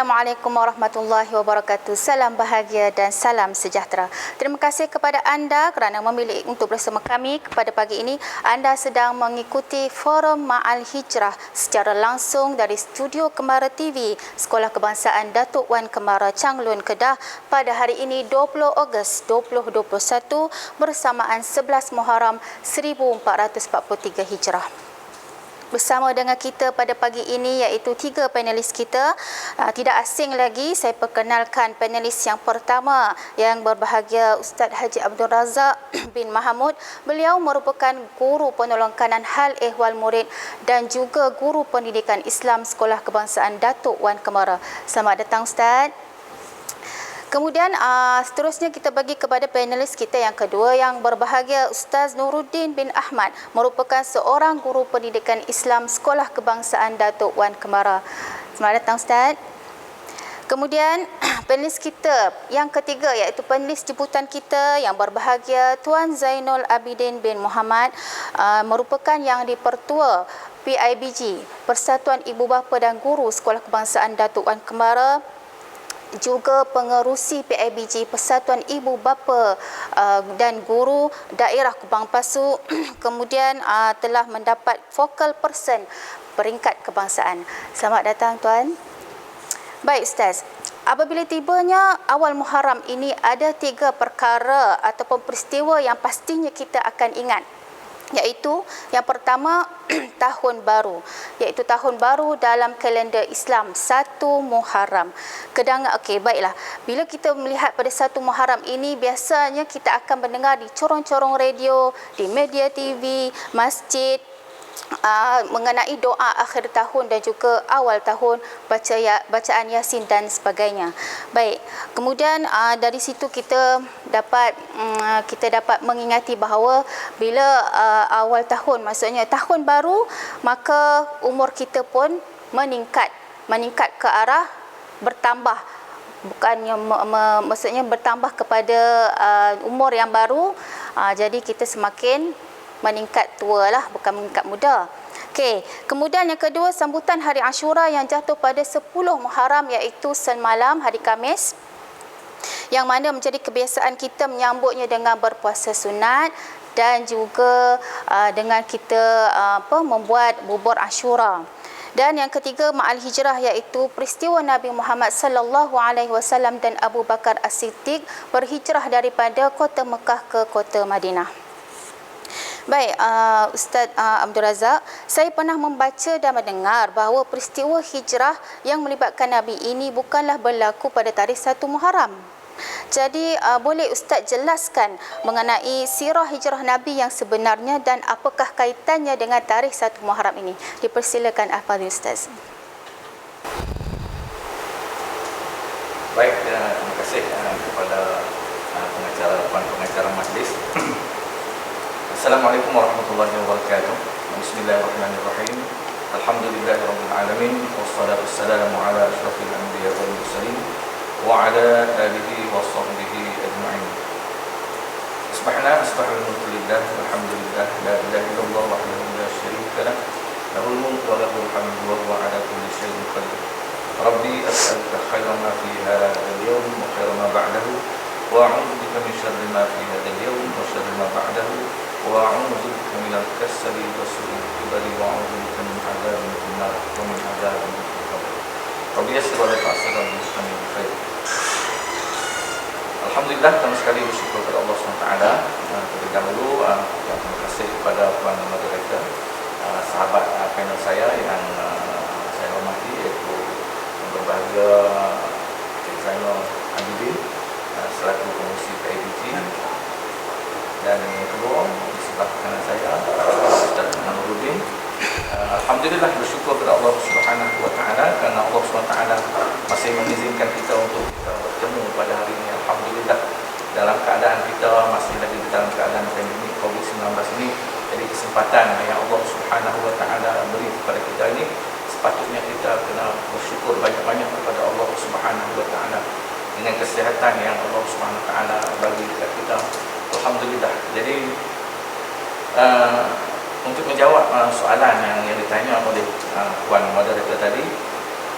Assalamualaikum warahmatullahi wabarakatuh. Salam bahagia dan salam sejahtera. Terima kasih kepada anda kerana memilih untuk bersama kami kepada pagi ini. Anda sedang mengikuti Forum Ma'al Hijrah secara langsung dari Studio Kemara TV, Sekolah Kebangsaan Datuk Wan Kemara, Changlun, Kedah pada hari ini 20 Ogos 2021 bersamaan 11 Muharram 1443 Hijrah. Bersama dengan kita pada pagi ini iaitu 3 panelis kita. Tidak asing lagi, saya perkenalkan panelis yang pertama yang berbahagia Ustaz Haji Abdul Razak bin Mahamud. Beliau merupakan guru penolong kanan hal ehwal murid dan juga guru pendidikan Islam Sekolah Kebangsaan Datuk Wan Kemara. Selamat datang Ustaz. Kemudian seterusnya kita bagi kepada panelis kita yang kedua yang berbahagia Ustaz Nuruddin bin Ahmad, merupakan seorang guru pendidikan Islam Sekolah Kebangsaan Datuk Wan Kemara. Selamat datang Ustaz. Kemudian panelis kita yang ketiga iaitu panelis jemputan kita yang berbahagia Tuan Zainul Abidin bin Muhammad, merupakan yang dipertua PIBG, Persatuan Ibu Bapa dan Guru Sekolah Kebangsaan Datuk Wan Kemara, juga pengerusi PIBG Persatuan Ibu Bapa dan Guru Daerah Kubang Pasu. Kemudian telah mendapat focal person peringkat kebangsaan. Selamat datang Tuan. Baik Ustaz, apabila tibanya awal Muharram ini ada 3 perkara ataupun peristiwa yang pastinya kita akan ingat. Iaitu yang pertama tahun baru, iaitu tahun baru dalam kalender Islam 1 Muharram. Baiklah. Bila kita melihat pada 1 Muharram ini, biasanya kita akan mendengar di corong-corong radio, di media TV, masjid, mengenai doa akhir tahun dan juga awal tahun, bacaan Yasin dan sebagainya. Baik, kemudian dari situ kita dapat mengingati bahawa bila awal tahun, maksudnya tahun baru, maka umur kita pun meningkat ke arah bertambah. Bukannya maksudnya bertambah kepada umur yang baru, jadi kita semakin meningkat tua lah, bukan meningkat muda. Okey, kemudian yang kedua, sambutan Hari Ashura yang jatuh pada 10 Muharram iaitu semalam hari Khamis, yang mana menjadi kebiasaan kita menyambutnya dengan berpuasa sunat dan juga dengan kita membuat bubur Ashura. Dan yang ketiga, Ma'al Hijrah iaitu peristiwa Nabi Muhammad sallallahu alaihi wasallam dan Abu Bakar As-Siddiq berhijrah daripada kota Mekah ke kota Madinah. Baik, Ustaz Abdul Razak, saya pernah membaca dan mendengar bahawa peristiwa hijrah yang melibatkan Nabi ini bukanlah berlaku pada tarikh 1 Muharram. Jadi, boleh Ustaz jelaskan mengenai sirah hijrah Nabi yang sebenarnya dan apakah kaitannya dengan tarikh 1 Muharram ini? Dipersilakan Al-Fadhil Ustaz. Baik, terima kasih kepada pengacara majlis. Assalamualaikum warahmatullahi wabarakatuh. Bismillahirrahmanirrahim. Alhamdulillahirabbil alamin wassalatu wassalamu ala asyrafil anbiya wal mursalin wa ala alihi washabbihi ajma'in. Subhanallah walhamdulillah walhamdulillah la ilaha illallah wahdahu la syarika lah, lahul mulku wa lahul hamdu wa huwa ala kulli syai'in qadir. Rabbi as'aluka khairan ma fi hadzal yawm wa khairan ma ba'dahu wa a'udzu bika min syarri ma fi hadzal yawm wa syarri ma ba'dahu wa a'udzu bika minal kasali wa su'il kibari wa a'udzu bika min adzabin finnar wa min adzabin fil qabr. Rabbi yassir wa la tu'assir wa amin khair. Alhamdulillah, kami sekali bersyukur kepada Allah SWT. Terlebih dahulu terima kasih kepada puan moderator, sahabat panel saya yang saya hormati, iaitu yang berbahagia Cik Zainul Abidin selaku pengurusi PIBG, dan yang kedua di sebelah kanan saya Ustaz Nuruddin. Alhamdulillah, bersyukur kepada Allah Subhanahu wa taala kerana Allah Subhanahu wa taala masih mengizinkan kita untuk bertemu pada hari ini. Alhamdulillah, dalam keadaan kita masih lagi dalam keadaan pandemik COVID-19 ini, jadi kesempatan yang Allah Subhanahu wa taala beri kepada kita ini, sepatutnya kita kena bersyukur banyak-banyak kepada Allah Subhanahu wa taala dengan kesihatan yang Allah Subhanahu wa taala bagi kepada kita. Alhamdulillah. Jadi untuk menjawab soalan yang ditanya oleh puan moderator tadi,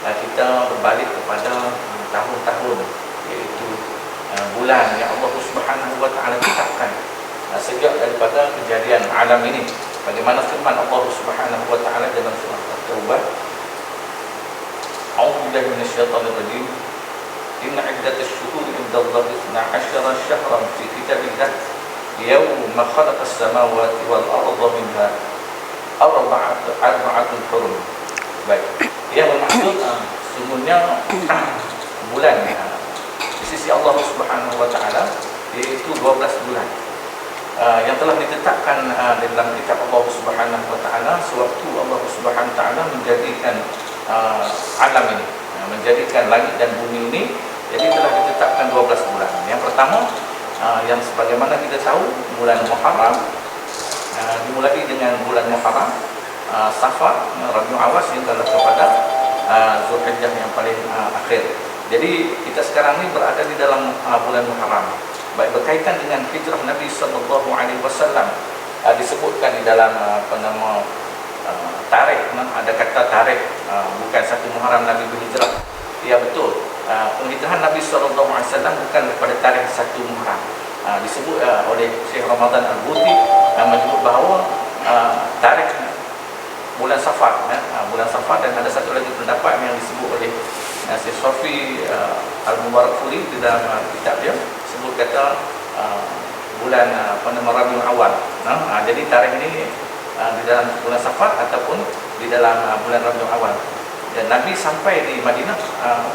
kita berbalik kepada tahun-tahun, iaitu bulan yang Allah Subhanahu wa taala tetapkan sejak daripada kejadian alam ini. Bagaimana firman Allah Subhanahu wa taala dalam surah At-Taubah, A'udzubillahi minasyaitonir rajim. Inna 'iddatash shuhuri 'indallahi 12 syahran fi kitabillah yawma khalaqas samawati wal arda minha arba'atun hurum. Baik. Yang bermaksud sungguhnya bulan di sisi Allah Subhanahu wa taala iaitu 12 bulan yang telah ditetapkan di dalam kitab Allah Subhanahu wa taala sewaktu Allah Subhanahu wa taala menjadikan alam ini, menjadikan langit dan bumi ini. Jadi telah ditetapkan 12 bulan. Yang pertama yang sebagaimana kita tahu, bulan Muharram dimulai dengan bulan Muharram, Safar, Rabiul Awal hinggalah kepada Zulhijjah yang paling akhir. Jadi kita sekarang ini berada di dalam bulan Muharram. Baik, berkaitan dengan hijrah Nabi sallallahu alaihi wasallam, disebutkan di dalam tarikh, ada kata tarikh, bukan satu Muharram Nabi berhijrah. Ya betul. Penghijrahan Nabi sallallahu alaihi wasallam bukan daripada tarikh satu Muharram. Disebut oleh Syekh Ramadan Al-Buti menyebut bahawa tarikh bulan Safar, bulan Safar, dan ada satu lagi pendapat yang disebut oleh Syekh Sofi Al-Mubarakfuri di dalam kitab dia, sebut kata bulan Rabiul Awal. Jadi tarikh ini di dalam bulan Safar ataupun di dalam bulan Rabiul Awal. Dan Nabi sampai di Madinah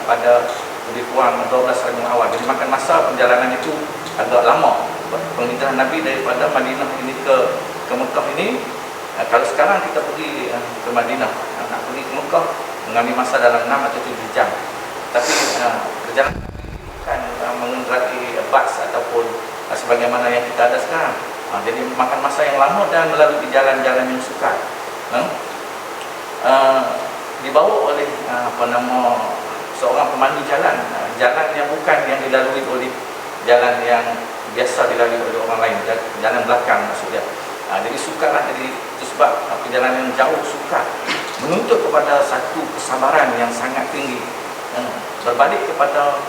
pada lebih kurang 12 Rabiul Awal. Jadi makan masa perjalanan itu agak lama. Penghijrahan Nabi daripada Madinah ini ke Mekah ini, kalau sekarang kita pergi ke Madinah, nak pergi ke Mekah mengambil masa dalam 6 atau 7 jam. Tapi perjalanan Nabi bukan mengendarai bas ataupun sebagaimana yang kita ada sekarang. Jadi makan masa yang lama dan melalui jalan-jalan yang sukar. Dibawa oleh seorang pemandu jalan, jalan yang bukan yang dilalui oleh jalan yang biasa dilalui oleh orang lain, jalan belakang maksudnya. Jadi sukarlah, jadi itu sebab perjalanan yang jauh sukar menuntut kepada satu kesabaran yang sangat tinggi. Berbalik kepada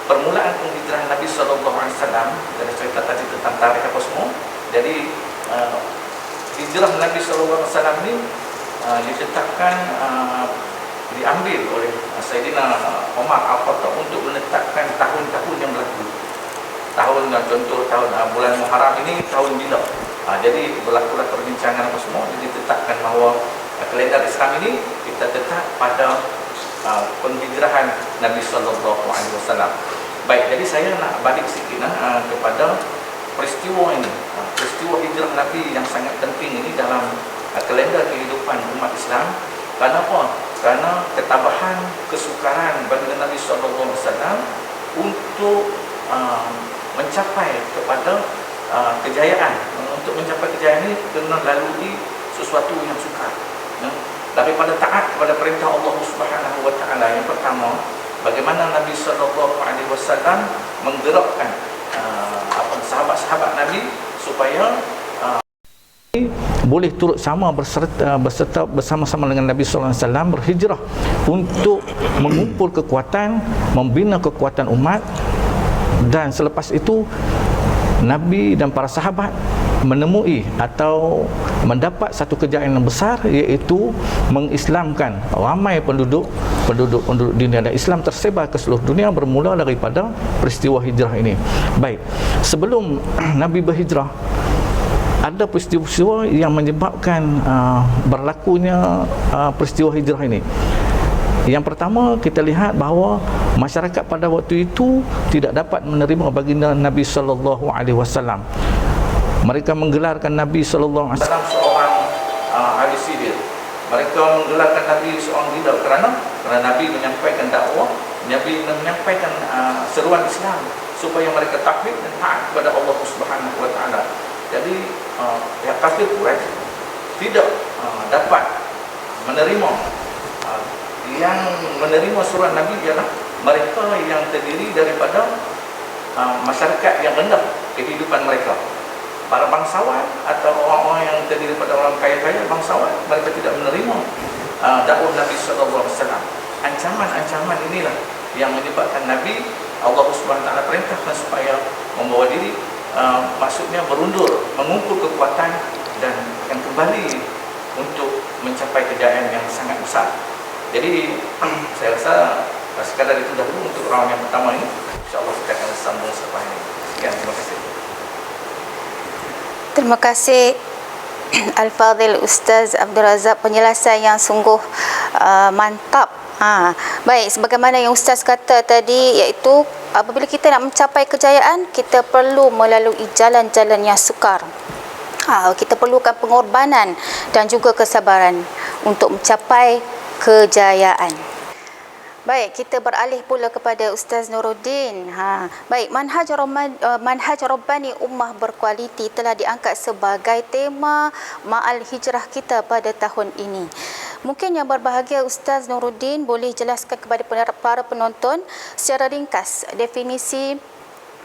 permulaan penghijrahan Nabi sallallahu alaihi wasallam, dari cerita tadi tentang tarikh apa semua. Jadi hijrah Nabi sallallahu alaihi wasallam ini ditetapkan, diambil oleh Sayyidina Umar Al-Khattab untuk menetapkan tahun-tahun yang berlaku. Contoh tahun bulan Muharram ini tahun bila. Jadi berlakulah perbincangan apa semua, jadi ditetapkan bahawa kalender Islam ini kita tetap pada penghijrahan Nabi sallallahu alaihi wasallam. Baik, jadi saya nak balik sikit kepada peristiwa ini, peristiwa hijrah Nabi yang sangat penting ini dalam kalender kehidupan umat Islam. Kenapa? Kerana ketabahan, kesukaran bagi Nabi sallallahu alaihi wasallam untuk mencapai kepada kejayaan. Untuk mencapai kejayaan ini kena lalui sesuatu yang sukar. Daripada taat kepada perintah Allah Subhanahu wa taala, yang pertama, bagaimana Nabi sallallahu alaihi wasallam menggerakkan sahabat-sahabat Nabi supaya boleh turut sama berserta bersama-sama dengan Nabi sallallahu alaihi wasallam berhijrah untuk mengumpul kekuatan, membina kekuatan umat. Dan selepas itu Nabi dan para sahabat menemui atau mendapat satu kejayaan yang besar, iaitu mengislamkan ramai penduduk dunia, dan Islam tersebar ke seluruh dunia bermula daripada peristiwa hijrah ini. Baik, sebelum Nabi berhijrah, ada peristiwa yang menyebabkan berlakunya peristiwa hijrah ini. Yang pertama, kita lihat bahawa masyarakat pada waktu itu tidak dapat menerima baginda Nabi sallallahu alaihi wasallam. Mereka menggelarkan Nabi sallallahu alaihi wasallam seorang ahli sihir. Mereka menggelarkan Nabi seorang gila kerana Nabi menyampaikan dakwah, Nabi menyampaikan seruan Islam supaya mereka tauhid dan taat kepada Allah Subhanahu wa taala. Jadi pihak kafir Quraisy tidak dapat menerima. Yang menerima surat Nabi ialah mereka yang terdiri daripada masyarakat yang rendah kehidupan mereka. Para bangsawan atau orang-orang yang terdiri daripada orang kaya-kaya, bangsawan, mereka tidak menerima dakwah Nabi sallallahu alaihi wasallam. ancaman-ancaman inilah yang menyebabkan Nabi Allah Subhanahu Wa Taala perintahkan supaya membawa diri, maksudnya berundur, mengumpul kekuatan dan akan kembali untuk mencapai kejayaan yang sangat besar. Jadi saya rasa sekadar itu dahulu untuk round yang pertama ini. InsyaAllah kita akan sambung selepas ini. Sekian, terima kasih. Terima kasih Al-Fadhil Ustaz Abdul Razak, penjelasan yang sungguh mantap. Baik, sebagaimana yang Ustaz kata tadi, iaitu apabila kita nak mencapai kejayaan, kita perlu melalui jalan-jalan yang sukar. Kita perlukan pengorbanan dan juga kesabaran untuk mencapai kejayaan. Baik, kita beralih pula kepada Ustaz Nuruddin. Baik, manhaj Rabbani Ummah Berkualiti telah diangkat sebagai tema Ma'al Hijrah kita pada tahun ini. Mungkin yang berbahagia Ustaz Nuruddin boleh jelaskan kepada para penonton secara ringkas definisi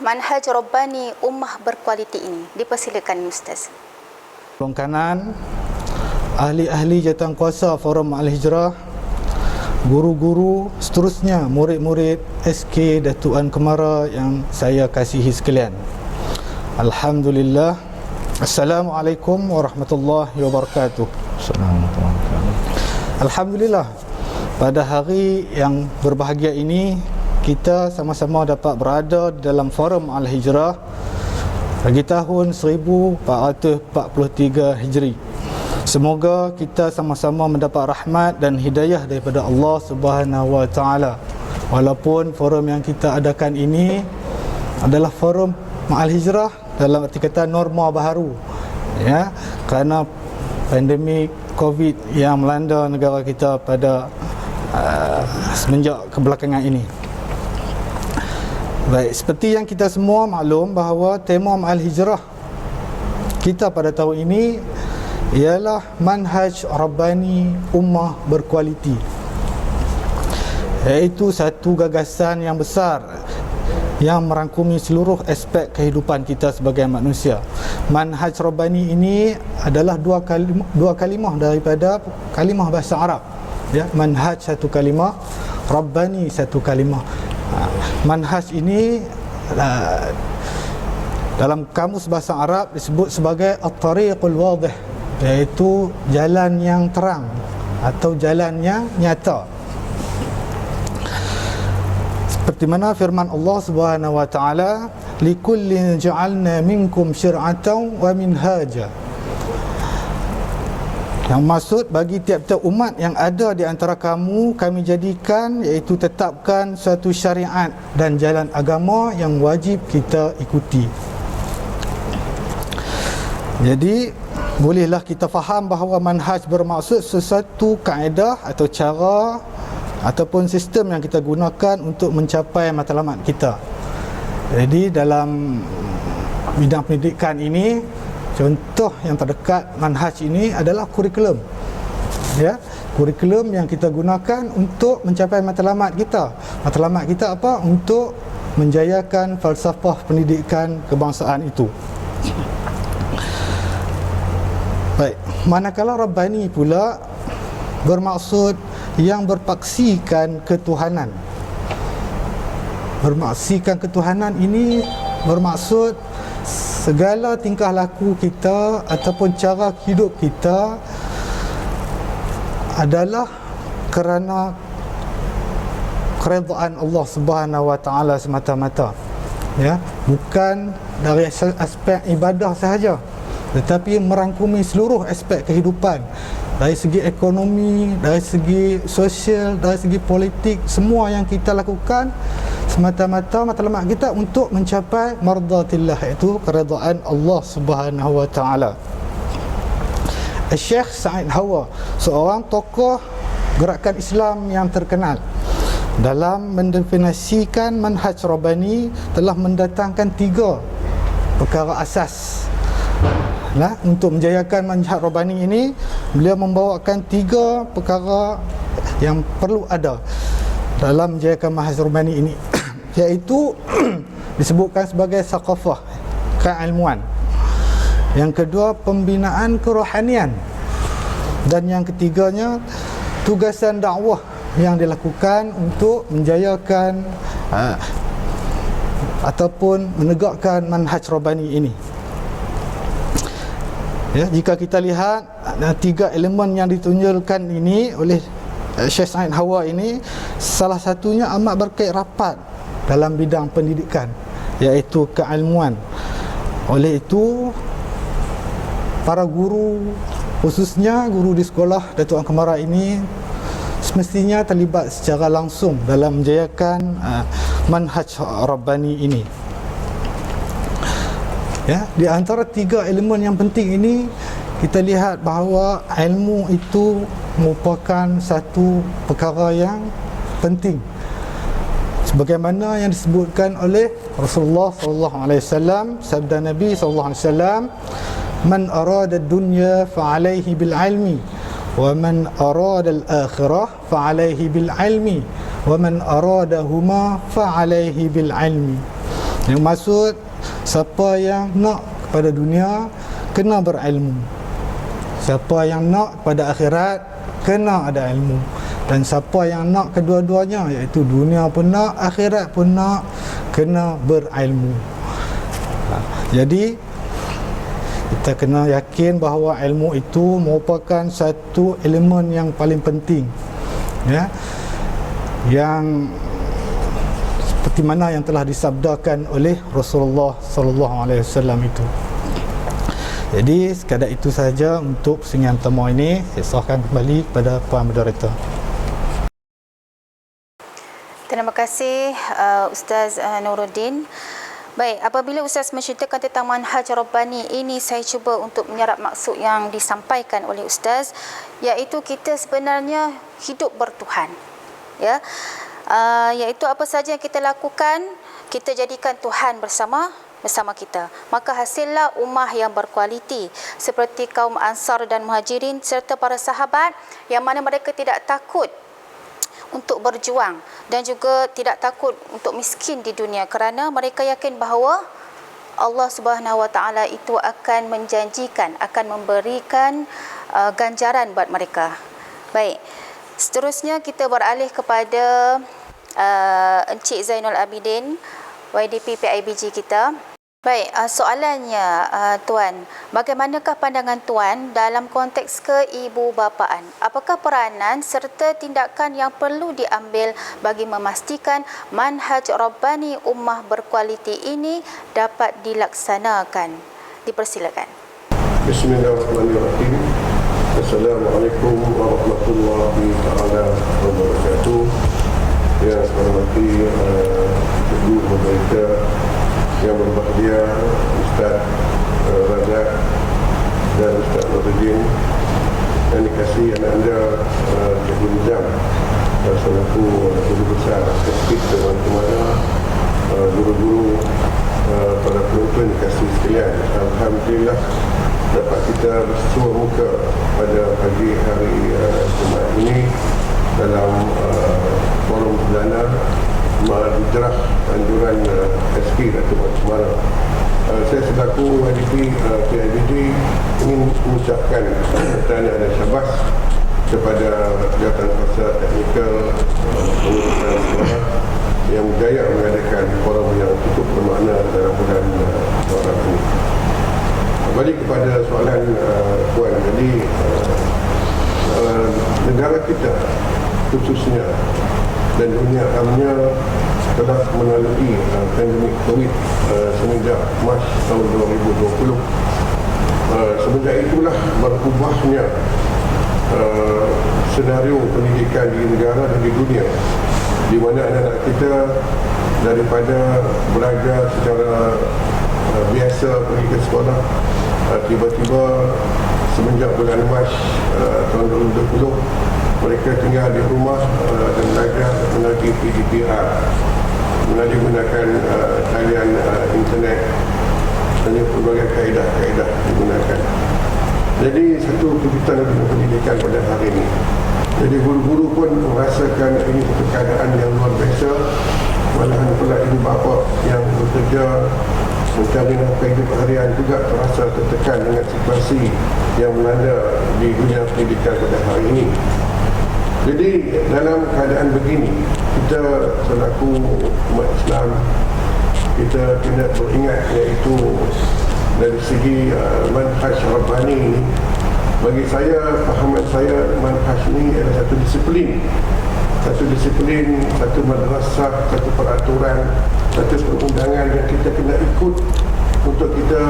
manhaj Rabbani Ummah Berkualiti ini. Dipersilakan Ustaz. Tolong kanan, ahli-ahli jawatankuasa Forum Ma'al Hijrah, guru-guru, seterusnya murid-murid SK Datuk An Kemara yang saya kasihi sekalian. Alhamdulillah. Assalamualaikum warahmatullahi wabarakatuh. Alhamdulillah, pada hari yang berbahagia ini kita sama-sama dapat berada dalam Forum Ma'al Hijrah bagi tahun 1443 Hijri. Semoga kita sama-sama mendapat rahmat dan hidayah daripada Allah Subhanahu Wa Taala. Walaupun forum yang kita adakan ini adalah forum Ma'al Hijrah dalam arti kata norma baharu, ya, kerana pandemik COVID yang melanda negara kita pada semenjak kebelakangan ini. Baik, seperti yang kita semua maklum bahawa tema Ma'al Hijrah kita pada tahun ini ialah manhaj Rabbani Ummah Berkualiti, iaitu satu gagasan yang besar yang merangkumi seluruh aspek kehidupan kita sebagai manusia. Manhaj Rabbani ini adalah dua kalimah daripada kalimah bahasa Arab, ya. Manhaj satu kalimah, Rabbani satu kalimah. Manhaj ini dalam kamus bahasa Arab disebut sebagai at-tariqul wadih, iaitu jalan yang terang atau jalan yang nyata. Seperti mana firman Allah Subhanahu Wa Taala, likullin ja'alna minkum syir'atan wa minhaja. Yang maksud bagi tiap-tiap umat yang ada di antara kamu, kami jadikan, iaitu tetapkan suatu syariat dan jalan agama yang wajib kita ikuti. Jadi bolehlah kita faham bahawa manhaj bermaksud sesuatu kaedah atau cara ataupun sistem yang kita gunakan untuk mencapai matlamat kita. Jadi dalam bidang pendidikan ini, contoh yang terdekat manhaj ini adalah kurikulum, ya, kurikulum yang kita gunakan untuk mencapai matlamat kita. Matlamat kita apa? Untuk menjayakan falsafah pendidikan kebangsaan itu. Baik, manakala Rabbani pula bermaksud yang berpaksikan ketuhanan. Bermaksikan ketuhanan ini bermaksud segala tingkah laku kita ataupun cara hidup kita adalah kerana keredaan Allah Subhanahu Wa Taala semata-mata, ya, bukan dari aspek ibadah sahaja, tetapi merangkumi seluruh aspek kehidupan, dari segi ekonomi, dari segi sosial, dari segi politik. Semua yang kita lakukan semata-mata matlamat kita untuk mencapai mardatillah, iaitu keredaan Allah Subhanahu Wa Taala. Syekh Said Hawa, seorang tokoh gerakan Islam yang terkenal, dalam mendefinisikan manhaj Rabbani telah mendatangkan 3 perkara asas. Untuk menjayakan manhaj Rabbani ini, beliau membawakan 3 perkara yang perlu ada dalam menjayakan manhaj Rabbani ini, iaitu disebutkan sebagai saqafah, keilmuan. Yang kedua, pembinaan kerohanian. Dan yang ketiganya, tugasan dakwah yang dilakukan untuk menjayakan ataupun menegakkan manhaj Rabbani ini. Ya, jika kita lihat 3 elemen yang ditunjukkan ini oleh Syekh Said Hawa ini, salah satunya amat berkait rapat dalam bidang pendidikan, iaitu keilmuan. Oleh itu, para guru, khususnya guru di sekolah Datuk Angkemara ini, semestinya terlibat secara langsung dalam menjayakan manhaj Rabbani ini. Ya, di antara 3 elemen yang penting ini, kita lihat bahawa ilmu itu merupakan satu perkara yang penting. Sebagaimana yang disebutkan oleh Rasulullah sallallahu alaihi wasallam, sabda Nabi sallallahu alaihi wasallam, "Man arada ad-dunya fa 'alaihi bil 'ilmi, wa man arada al-akhirah fa 'alaihi bil 'ilmi, wa man aradahuma fa 'alaihi bil 'ilmi." Yang maksud, siapa yang nak kepada dunia kena berilmu, siapa yang nak kepada akhirat kena ada ilmu, dan siapa yang nak kedua-duanya, iaitu dunia pun nak, akhirat pun nak, kena berilmu. Jadi kita kena yakin bahawa ilmu itu merupakan satu elemen yang paling penting, ya, yang seperti mana yang telah disabdakan oleh Rasulullah sallallahu alaihi wasallam itu. Jadi sekadar itu sahaja untuk persingan pertama ini. Saya serahkan kembali kepada Puan Moderator. Terima kasih Ustaz Nuruddin. Baik, apabila Ustaz menceritakan tentang manhaj Rabbani ini, saya cuba untuk menyerap maksud yang disampaikan oleh Ustaz, iaitu kita sebenarnya hidup bertuhan. Ya. Iaitu apa saja yang kita lakukan, kita jadikan Tuhan bersama kita. Maka hasillah ummah yang berkualiti, seperti kaum Ansar dan Muhajirin serta para sahabat, yang mana mereka tidak takut untuk berjuang dan juga tidak takut untuk miskin di dunia, kerana mereka yakin bahawa Allah Subhanahu Wa Taala itu akan menjanjikan, akan memberikan ganjaran buat mereka. Baik, seterusnya kita beralih kepada Encik Zainul Abidin, YDP PIBG kita. Baik, soalannya Tuan, bagaimanakah pandangan Tuan dalam konteks keibubapaan? Apakah peranan serta tindakan yang perlu diambil bagi memastikan manhaj Rabbani ummah berkualiti ini dapat dilaksanakan? Dipersilakan. Bismillahirrahmanirrahim. Assalamualaikum warahmatullahi wabarakatuh. Yang saya hormati Ibu Moderator yang berbahagia, Ustaz Razak dan Ustaz Nuruddin, yang dikasihi anak anda Cikgu Nizam selaku guru besar teknik Dewan Kemara, guru-guru, para penonton dikasihi sekalian. Alhamdulillah dapat kita bersua muka pada pagi hari Jumaat ini dalam forum perdana Madrasah Anjuran SK Datuk Wan Kemara. Saya selaku YDP PIBG ingin mengucapkan tahniah dan syabas kepada Jawatankuasa Teknikal Pengurusan Sekolah yang berjaya mengadakan forum yang cukup bermakna dalam bulan Muharram ini. Balik kepada soalan Puan, jadi negara kita khususnya dan dunia amnya telah melalui pandemik COVID semenjak Mac tahun 2020. Semenjak itulah berubahnya senario pendidikan di negara dan di dunia, di mana anak-anak kita daripada belajar secara biasa pergi ke sekolah, tiba-tiba semenjak bulan Mac tahun 2020 mereka tinggal di rumah dan belajar melalui PDPR, melalui menggunakan talian internet, dan pelbagai kaedah-kaedah digunakan. Jadi satu kejutan dalam pendidikan pada hari ini. Jadi guru-guru pun merasakan ini satu keadaan yang luar biasa. Malahan pula ibu bapa yang bekerja mencari nafkah hidup harian juga terasa tertekan dengan situasi yang melanda di dunia pendidikan pada hari ini. Jadi dalam keadaan begini, kita selaku umat Islam, kita kena beringat, iaitu dari segi manhaj Rabbani ini, bagi saya, fahaman saya, manhaj ini adalah satu disiplin, satu madrasah, satu peraturan, satu perundangan yang kita kena ikut untuk kita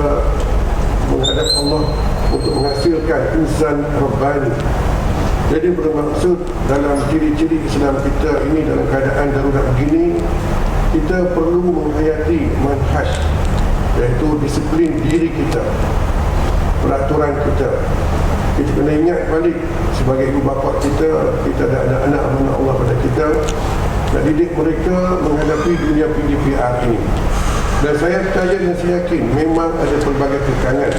menghadap Allah, untuk menghasilkan insan Rabbani. Jadi bermaksud dalam ciri-ciri Islam kita ini dalam keadaan darurat begini, kita perlu menghayati manhaj, iaitu disiplin diri kita, peraturan kita. Kita kena ingat balik sebagai ibu bapa kita ada anak amanah Allah pada kita, nak didik mereka menghadapi dunia PDPR ini. Dan saya percaya dan saya yakin memang ada pelbagai tekangan.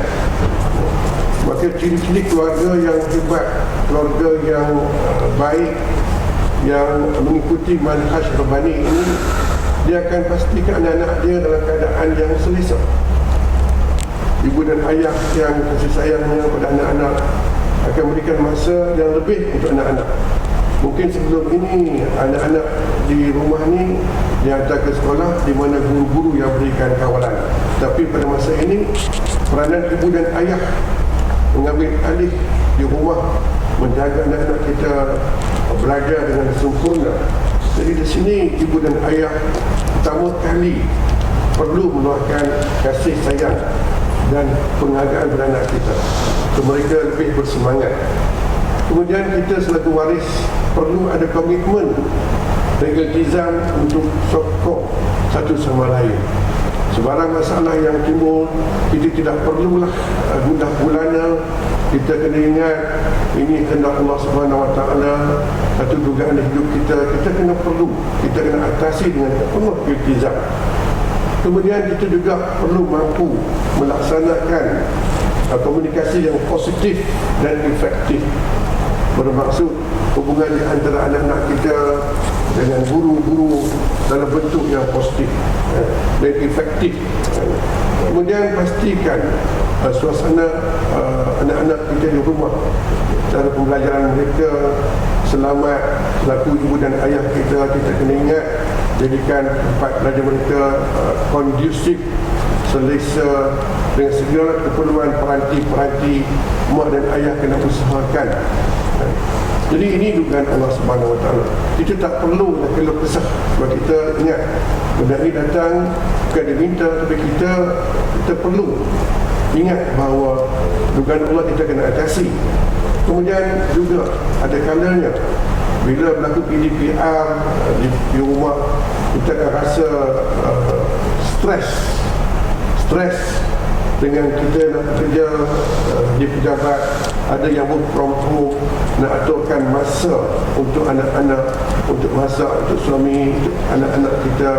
Maka ciri-ciri keluarga yang hebat, keluarga yang baik, yang mengikuti manhaj Rabbani ini, dia akan pastikan anak-anak dia dalam keadaan yang selesa. Ibu dan ayah yang kasih sayangnya pada anak-anak akan memberikan masa yang lebih untuk anak-anak. Mungkin sebelum ini anak-anak di rumah ni dihantar ke sekolah di mana guru-guru yang berikan kawalan. Tapi pada masa ini peranan ibu dan ayah mengambil alih di rumah, menjaga anak-anak kita belajar dengan sempurna. Jadi di sini ibu dan ayah pertama kali perlu meluahkan kasih sayang dan penghargaan kepada anak kita, untuk mereka lebih bersemangat. Kemudian kita selaku waris perlu ada komitmen dan iltizam untuk sokong satu sama lain. Sebarang masalah yang timbul, kita tidak perlulah mudah gulana. Kita kena ingat ini kehendak Allah Subhanahu Wa Taala, satu dugaan hidup kita. Kita kena atasi dengan penuh iltizam. Kemudian kita juga perlu mampu melaksanakan komunikasi yang positif dan efektif. Bermaksud hubungan di antara anak-anak kita dengan guru-guru dalam bentuk yang positif dan efektif. Kemudian pastikan suasana anak-anak kita di rumah, cara pembelajaran mereka selamat. Selaku ibu dan ayah kita kena ingat, jadikan tempat belajar mereka kondusif, selesa, dengan segala keperluan peranti-peranti. Mak dan ayah kena usahakan. Jadi ini dugaan Allah Subhanahu Wa Taala. Kita tak perlu nak keluh kesah. Sebab kita ingat benda ini datang bukan diminta, tapi kita perlu ingat bahawa dugaan Allah kita kena atasi. Kemudian juga ada kalanya bila berlaku PDPR di rumah, kita akan rasa stres dengan kita nak bekerja di pejabat, ada yang work from home, nak aturkan masa untuk anak-anak, untuk masak, untuk suami, untuk anak-anak kita,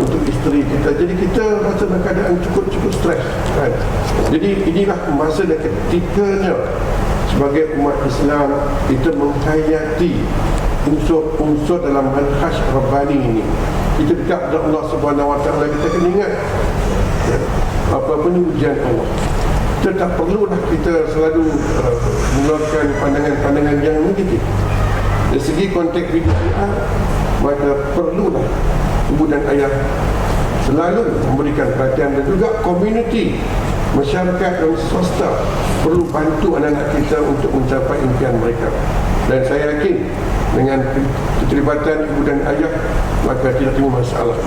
untuk isteri kita. Jadi kita rasa dalam keadaan cukup stres, kan? Jadi inilah masa dan ketikanya sebagai umat Islam kita menghayati unsur-unsur dalam manhaj Rabbani ini. Kita dekat kepada Allah Subhanahu Wa Taala, kita kena ingat apa-apa ni ujian Allah. Kita tak perlulah kita selalu mengeluarkan pandangan-pandangan yang negatif. Dari segi konteks PDPR, maka perlulah ibu dan ayah selalu memberikan perhatian, dan juga komuniti, masyarakat dan swasta perlu bantu anak-anak kita untuk mencapai impian mereka. Dan saya yakin dengan keterlibatan ibu dan ayah, maka tidak timbul masalah.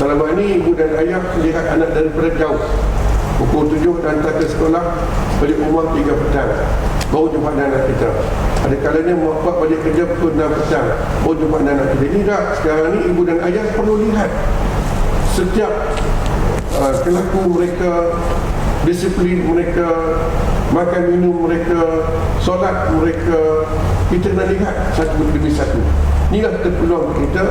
Selama ini ibu dan ayah lihat anak daripada jauh, pukul 7 dan hantar ke sekolah, balik rumah 3 petang, baru jumpa anak kita. Ada kalanya mak bapak balik kerja pukul 6 petang, baru jumpa anak kita. Ini dah, sekarang ni ibu dan ayah perlu lihat setiap kelaku mereka, disiplin mereka, makan minum mereka, solat mereka. Kita nak lihat satu demi satu. Inilah peluang kita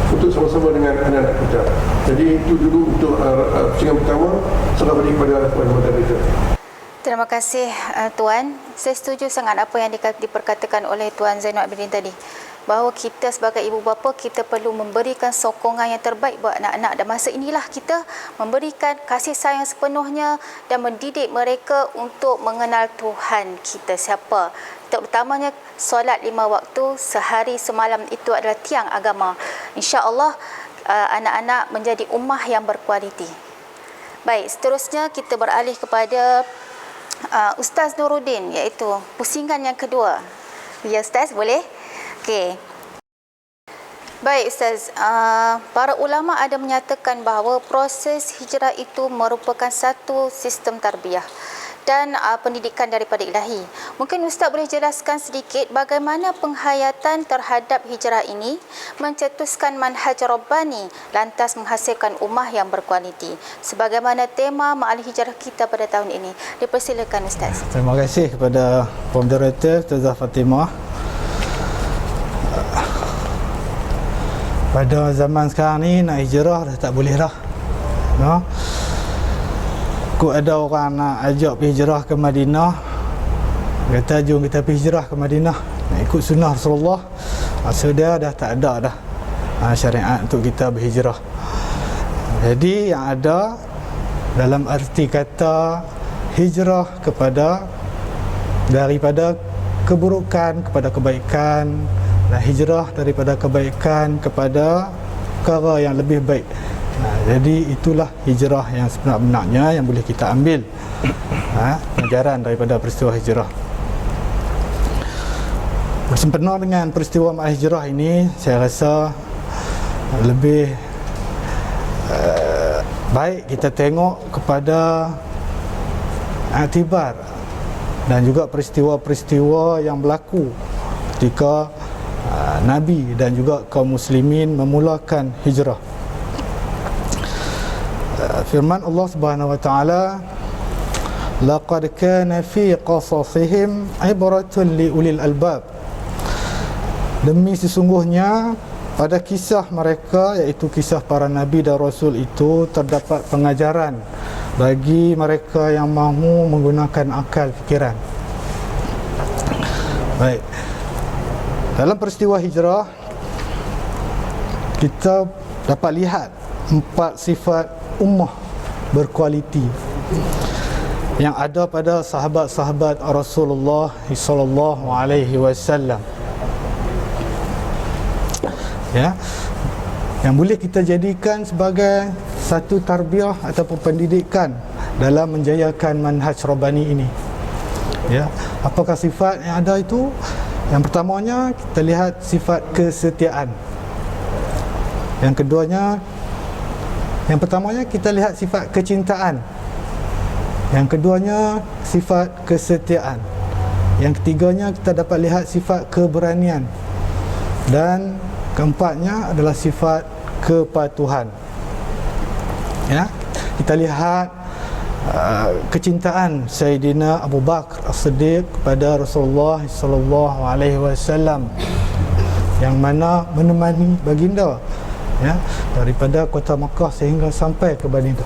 untuk sama-sama dengan anak-anak kita. Jadi itu dulu untuk pusingan pertama. Serah balik kepada Puan Moderator. Terima kasih Tuan. Saya setuju sangat apa yang diperkatakan oleh Tuan Zainul Abidin tadi. bahawa kita sebagai ibu bapa, kita perlu memberikan sokongan yang terbaik buat anak-anak, dan masa inilah kita memberikan kasih sayang sepenuhnya dan mendidik mereka untuk mengenal Tuhan kita siapa. Terutamanya solat 5 waktu sehari semalam itu adalah tiang agama. InsyaAllah anak-anak menjadi ummah yang berkualiti. Baik, seterusnya kita beralih kepada Ustaz Nuruddin, iaitu pusingan yang kedua. Ya Ustaz, boleh? Okey. Baik Ustaz, para ulama ada menyatakan bahawa proses hijrah itu merupakan satu sistem tarbiyah dan pendidikan daripada ilahi. Mungkin Ustaz boleh jelaskan sedikit bagaimana penghayatan terhadap hijrah ini mencetuskan manhaj Rabbani lantas menghasilkan ummah yang berkualiti. Sebagaimana tema Ma'al Hijrah kita pada tahun ini. Dipersilakan Ustaz. Terima kasih kepada moderator Ustazah Fatimah. Pada zaman sekarang ni nak hijrah dah tak boleh dah. No? Kok ada orang nak ajak pergi hijrah ke Madinah, kata jom kita pergi hijrah ke Madinah, nak ikut sunnah Rasulullah. Maksud dia dah tak ada dah syariat untuk kita berhijrah. Jadi yang ada dalam arti kata hijrah daripada keburukan kepada kebaikan, dan hijrah daripada kebaikan kepada perkara yang lebih baik. Jadi itulah hijrah yang sebenar-benarnya yang boleh kita ambil pelajaran daripada peristiwa hijrah. Bersempena dengan peristiwa Ma'al Hijrah ini, saya rasa lebih baik kita tengok kepada iktibar dan juga peristiwa-peristiwa yang berlaku ketika Nabi dan juga kaum muslimin memulakan hijrah. Firman Allah Subhanahu wa taala, laqad kana fi qasasihim ibratun li ulil albab. Demi sesungguhnya pada kisah mereka, iaitu kisah para nabi dan rasul itu, terdapat pengajaran bagi mereka yang mahu menggunakan akal fikiran. Baik. Dalam peristiwa hijrah kita dapat lihat 4 sifat ummah berkualiti yang ada pada sahabat-sahabat Rasulullah sallallahu alaihi wasallam. Ya, yang boleh kita jadikan sebagai satu tarbiyah ataupun pendidikan dalam menjayakan manhaj Rabbani ini. Ya, apakah sifat yang ada itu? Yang pertamanya kita lihat sifat kesetiaan. Yang pertamanya kita lihat sifat kecintaan. Yang keduanya sifat kesetiaan. Yang ketiganya kita dapat lihat sifat keberanian. Dan keempatnya adalah sifat kepatuhan. Ya, kita lihat kecintaan Sayyidina Abu Bakar As-Siddiq kepada Rasulullah sallallahu alaihi wasallam, yang mana menemani baginda daripada kota Makkah sehingga sampai ke baginda,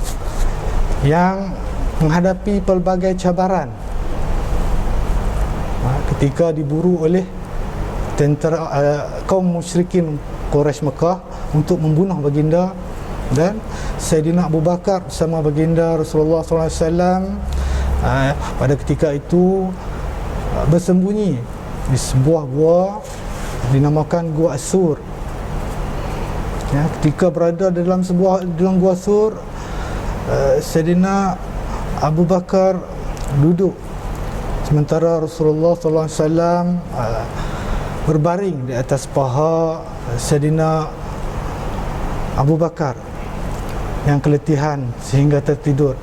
yang menghadapi pelbagai cabaran ketika diburu oleh tentera kaum musyrikin Quraisy Makkah untuk membunuh baginda. Dan Sayyidina Abu Bakar bersama baginda Rasulullah SAW pada ketika itu bersembunyi di sebuah gua dinamakan Gua As-Sur. Ya, ketika berada dalam gua Sur, Sayyidina Abu Bakar duduk sementara Rasulullah SAW berbaring di atas paha Sayyidina Abu Bakar yang keletihan sehingga tertidur.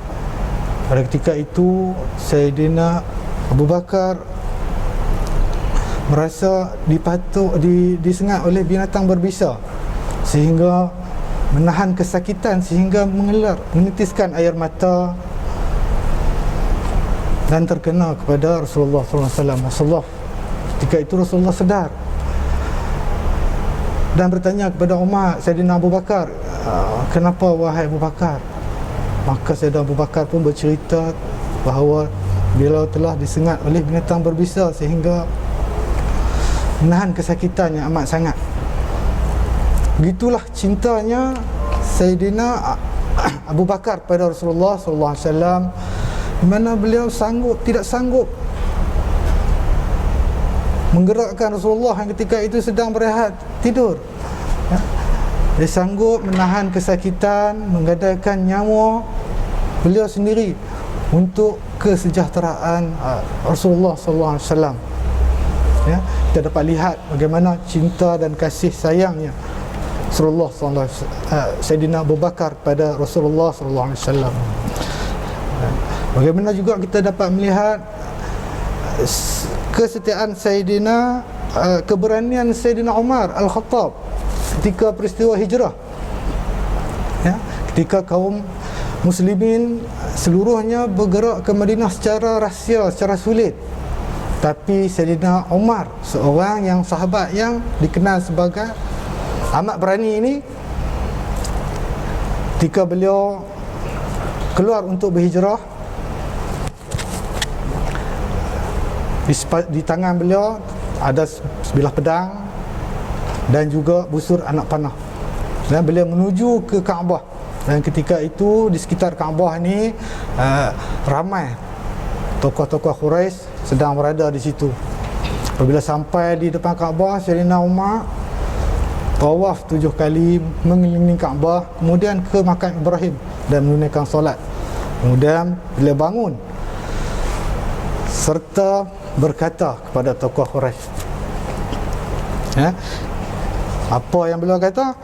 Pada ketika itu Sayyidina Abu Bakar merasa disengat oleh binatang berbisa sehingga menahan kesakitan sehingga menitiskan air mata dan terkena kepada Rasulullah SAW. Ketika itu Rasulullah sedar dan bertanya kepada Umar, Sayyidina Abu Bakar, kenapa wahai Abu Bakar? Maka Sayyidina Abu Bakar pun bercerita bahawa beliau telah disengat oleh binatang berbisa sehingga menahan kesakitan yang amat sangat. Begitulah cintanya Sayyidina Abu Bakar pada Rasulullah sallallahu alaihi wasallam, di mana beliau tidak sanggup menggerakkan Rasulullah yang ketika itu sedang berehat tidur. Dia sanggup menahan kesakitan, menggadaikan nyawa beliau sendiri untuk kesejahteraan Rasulullah sallallahu alaihi wasallam. Ya, kita dapat lihat bagaimana cinta dan kasih sayangnya Rasulullah sallallahu alaihi wasallam, Sayyidina Abu Bakar pada Rasulullah sallallahu alaihi wasallam. Bagaimana juga kita dapat melihat kesetiaan Sayyidina, keberanian Sayyidina Umar Al-Khattab ketika peristiwa hijrah. Ya, ketika kaum muslimin seluruhnya bergerak ke Madinah secara rahsia, secara sulit, tapi Sayyidina Umar, seorang yang sahabat yang dikenal sebagai amat berani ini, ketika beliau keluar untuk berhijrah, di tangan beliau ada sebilah pedang dan juga busur anak panah, dan beliau menuju ke Kaabah. Dan ketika itu di sekitar Kaabah ni ramai tokoh-tokoh Quraisy sedang berada di situ. Apabila sampai di depan Kaabah, Sayyidina Umar tawaf 7 kali mengelilingi Kaabah, kemudian ke makam Ibrahim dan menunaikan solat. Kemudian beliau bangun serta berkata kepada tokoh Quraisy, ya, apa yang beliau kata?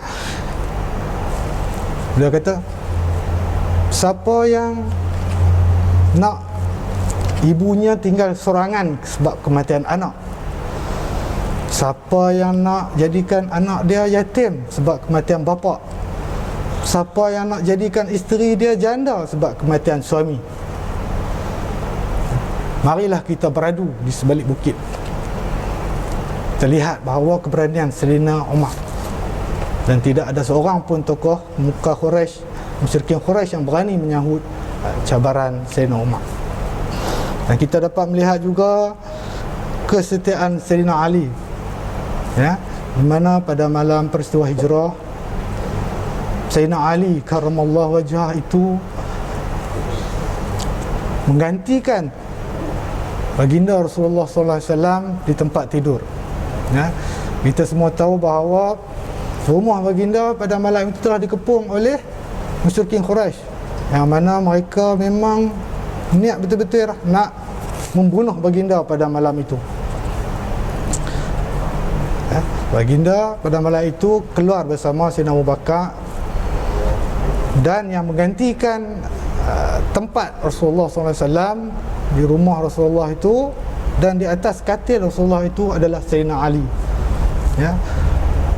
Beliau kata, siapa yang nak ibunya tinggal sorangan sebab kematian anak, siapa yang nak jadikan anak dia yatim sebab kematian bapa, siapa yang nak jadikan isteri dia janda sebab kematian suami, marilah kita beradu di sebalik bukit. Kita lihat bahawa keberanian Sayyidina Umar, dan tidak ada seorang pun tokoh muka Quraisy, musyrikin Quraisy yang berani menyahut cabaran Sayyidina Umar. Dan kita dapat melihat juga kesetiaan Sayyidina Ali, ya, di mana pada malam peristiwa hijrah, Sayyidina Ali karramallahu wajhah itu menggantikan baginda Rasulullah sallallahu alaihi wasallam di tempat tidur. Ya, kita semua tahu bahawa rumah baginda pada malam itu telah dikepung oleh musyrikin Quraisy, yang mana mereka memang niat betul-betul nak membunuh baginda pada malam itu. Ya, baginda pada malam itu keluar bersama Sayyidina Abu Bakar, dan yang menggantikan tempat Rasulullah SAW di rumah Rasulullah itu dan di atas katil Rasulullah itu adalah Sayyidina Ali. Ya,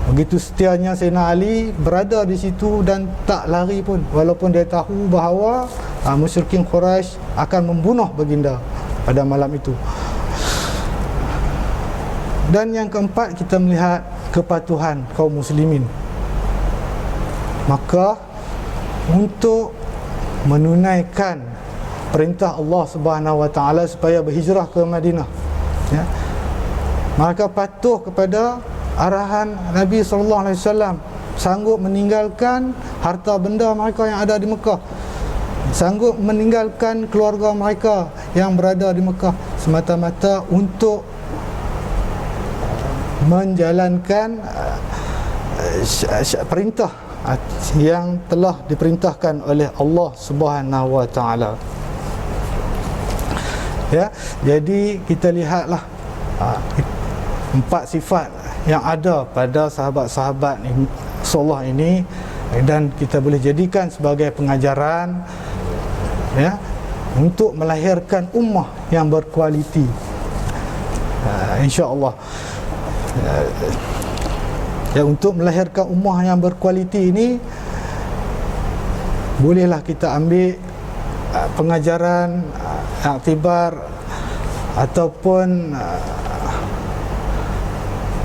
begitu setianya Sayyidina Ali berada di situ dan tak lari pun, walaupun dia tahu bahawa musyrikin Quraisy akan membunuh baginda pada malam itu. Dan yang keempat, kita melihat kepatuhan kaum muslimin. Maka untuk menunaikan perintah Allah Subhanahu wa taala supaya berhijrah ke Madinah, ya, mereka patuh kepada arahan Nabi sallallahu alaihi wasallam, sanggup meninggalkan harta benda mereka yang ada di Mekah, sanggup meninggalkan keluarga mereka yang berada di Mekah semata-mata untuk menjalankan perintah yang telah diperintahkan oleh Allah Subhanahu wa taala. Ya, jadi kita lihatlah 4 sifat yang ada pada sahabat-sahabat Rasulullah ini, dan kita boleh jadikan sebagai pengajaran, ya, untuk melahirkan ummah yang berkualiti, insya-Allah. Ya, untuk melahirkan ummah yang berkualiti ini, bolehlah kita ambil pengajaran, iktibar ataupun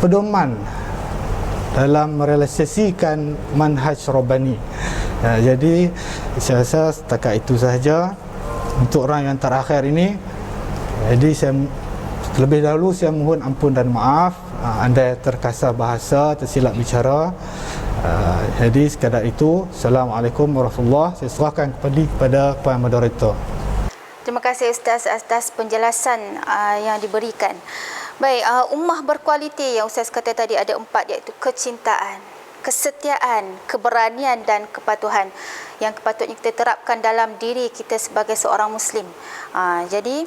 pedoman dalam merealisasikan manhaj Rabbani. Jadi saya rasa setakat itu sahaja untuk orang yang terakhir ini. Jadi saya terlebih dahulu saya mohon ampun dan maaf anda terkasar bahasa, tersilap bicara. Jadi sekadar itu. Assalamualaikum warahmatullahi wabarakatuh. Saya serahkan kepada Puan Moderator. Terima kasih Ustaz atas penjelasan yang diberikan. Baik, ummah berkualiti yang Ustaz kata tadi ada 4, iaitu kecintaan, kesetiaan, keberanian dan kepatuhan yang patutnya kita terapkan dalam diri kita sebagai seorang Muslim. Jadi